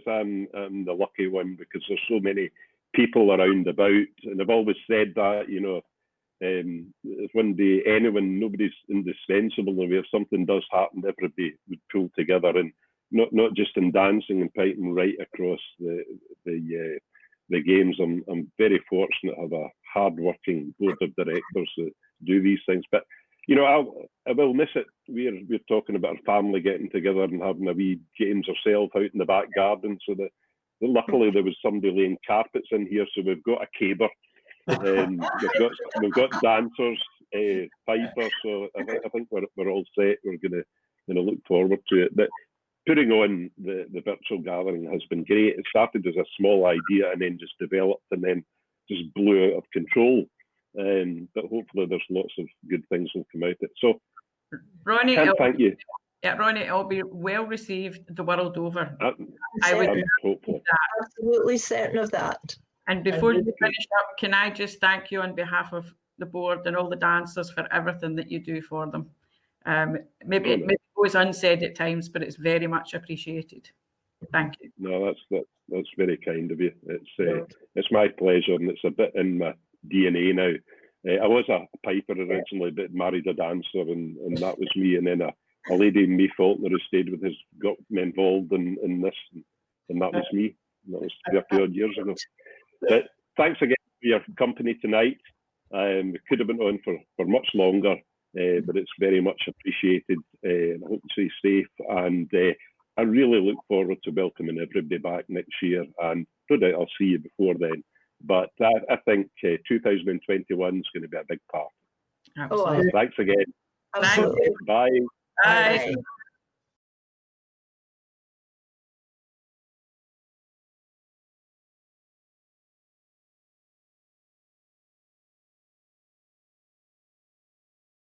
I'm the lucky one because there's so many people around about, and I've always said that, if one day nobody's indispensable, and if something does happen, everybody would pull together, and not just in dancing and piping, right across the games. I'm very fortunate to have a hard-working board of directors that do these things. But I will miss it. We're talking about our family getting together and having a wee games ourselves out in the back garden. So that luckily there was somebody laying carpets in here, so we've got a caber. We've got dancers, pipers. So I think we're all set. We're going to look forward to it. But putting on the virtual gathering has been great. It started as a small idea and then just developed and then just blew out of control. But hopefully there's lots of good things will come out of it. So Ronnie, thank you. Yeah, Ronnie, it'll be well received the world over. I would I'm hopefully. absolutely certain of that. And before you finish up, can I just thank you on behalf of the board and all the dancers for everything that you do for them. Maybe it goes unsaid at times, but it's very much appreciated. Thank you. No, that's very kind of you. It's my pleasure, and it's a bit in my DNA now. I was a piper originally, but married a dancer, and that was me. And then a lady, me Faulkner, who stayed with us, got me involved in this, and that was me. That was 30 odd years ago. But thanks again for your company tonight. We could have been on for much longer, but it's very much appreciated. I hope you stay safe, and I really look forward to welcoming everybody back next year, and no doubt I'll see you before then. But I think 2021 is going to be a big part. Absolutely. Thanks again. Absolutely. Bye. Bye.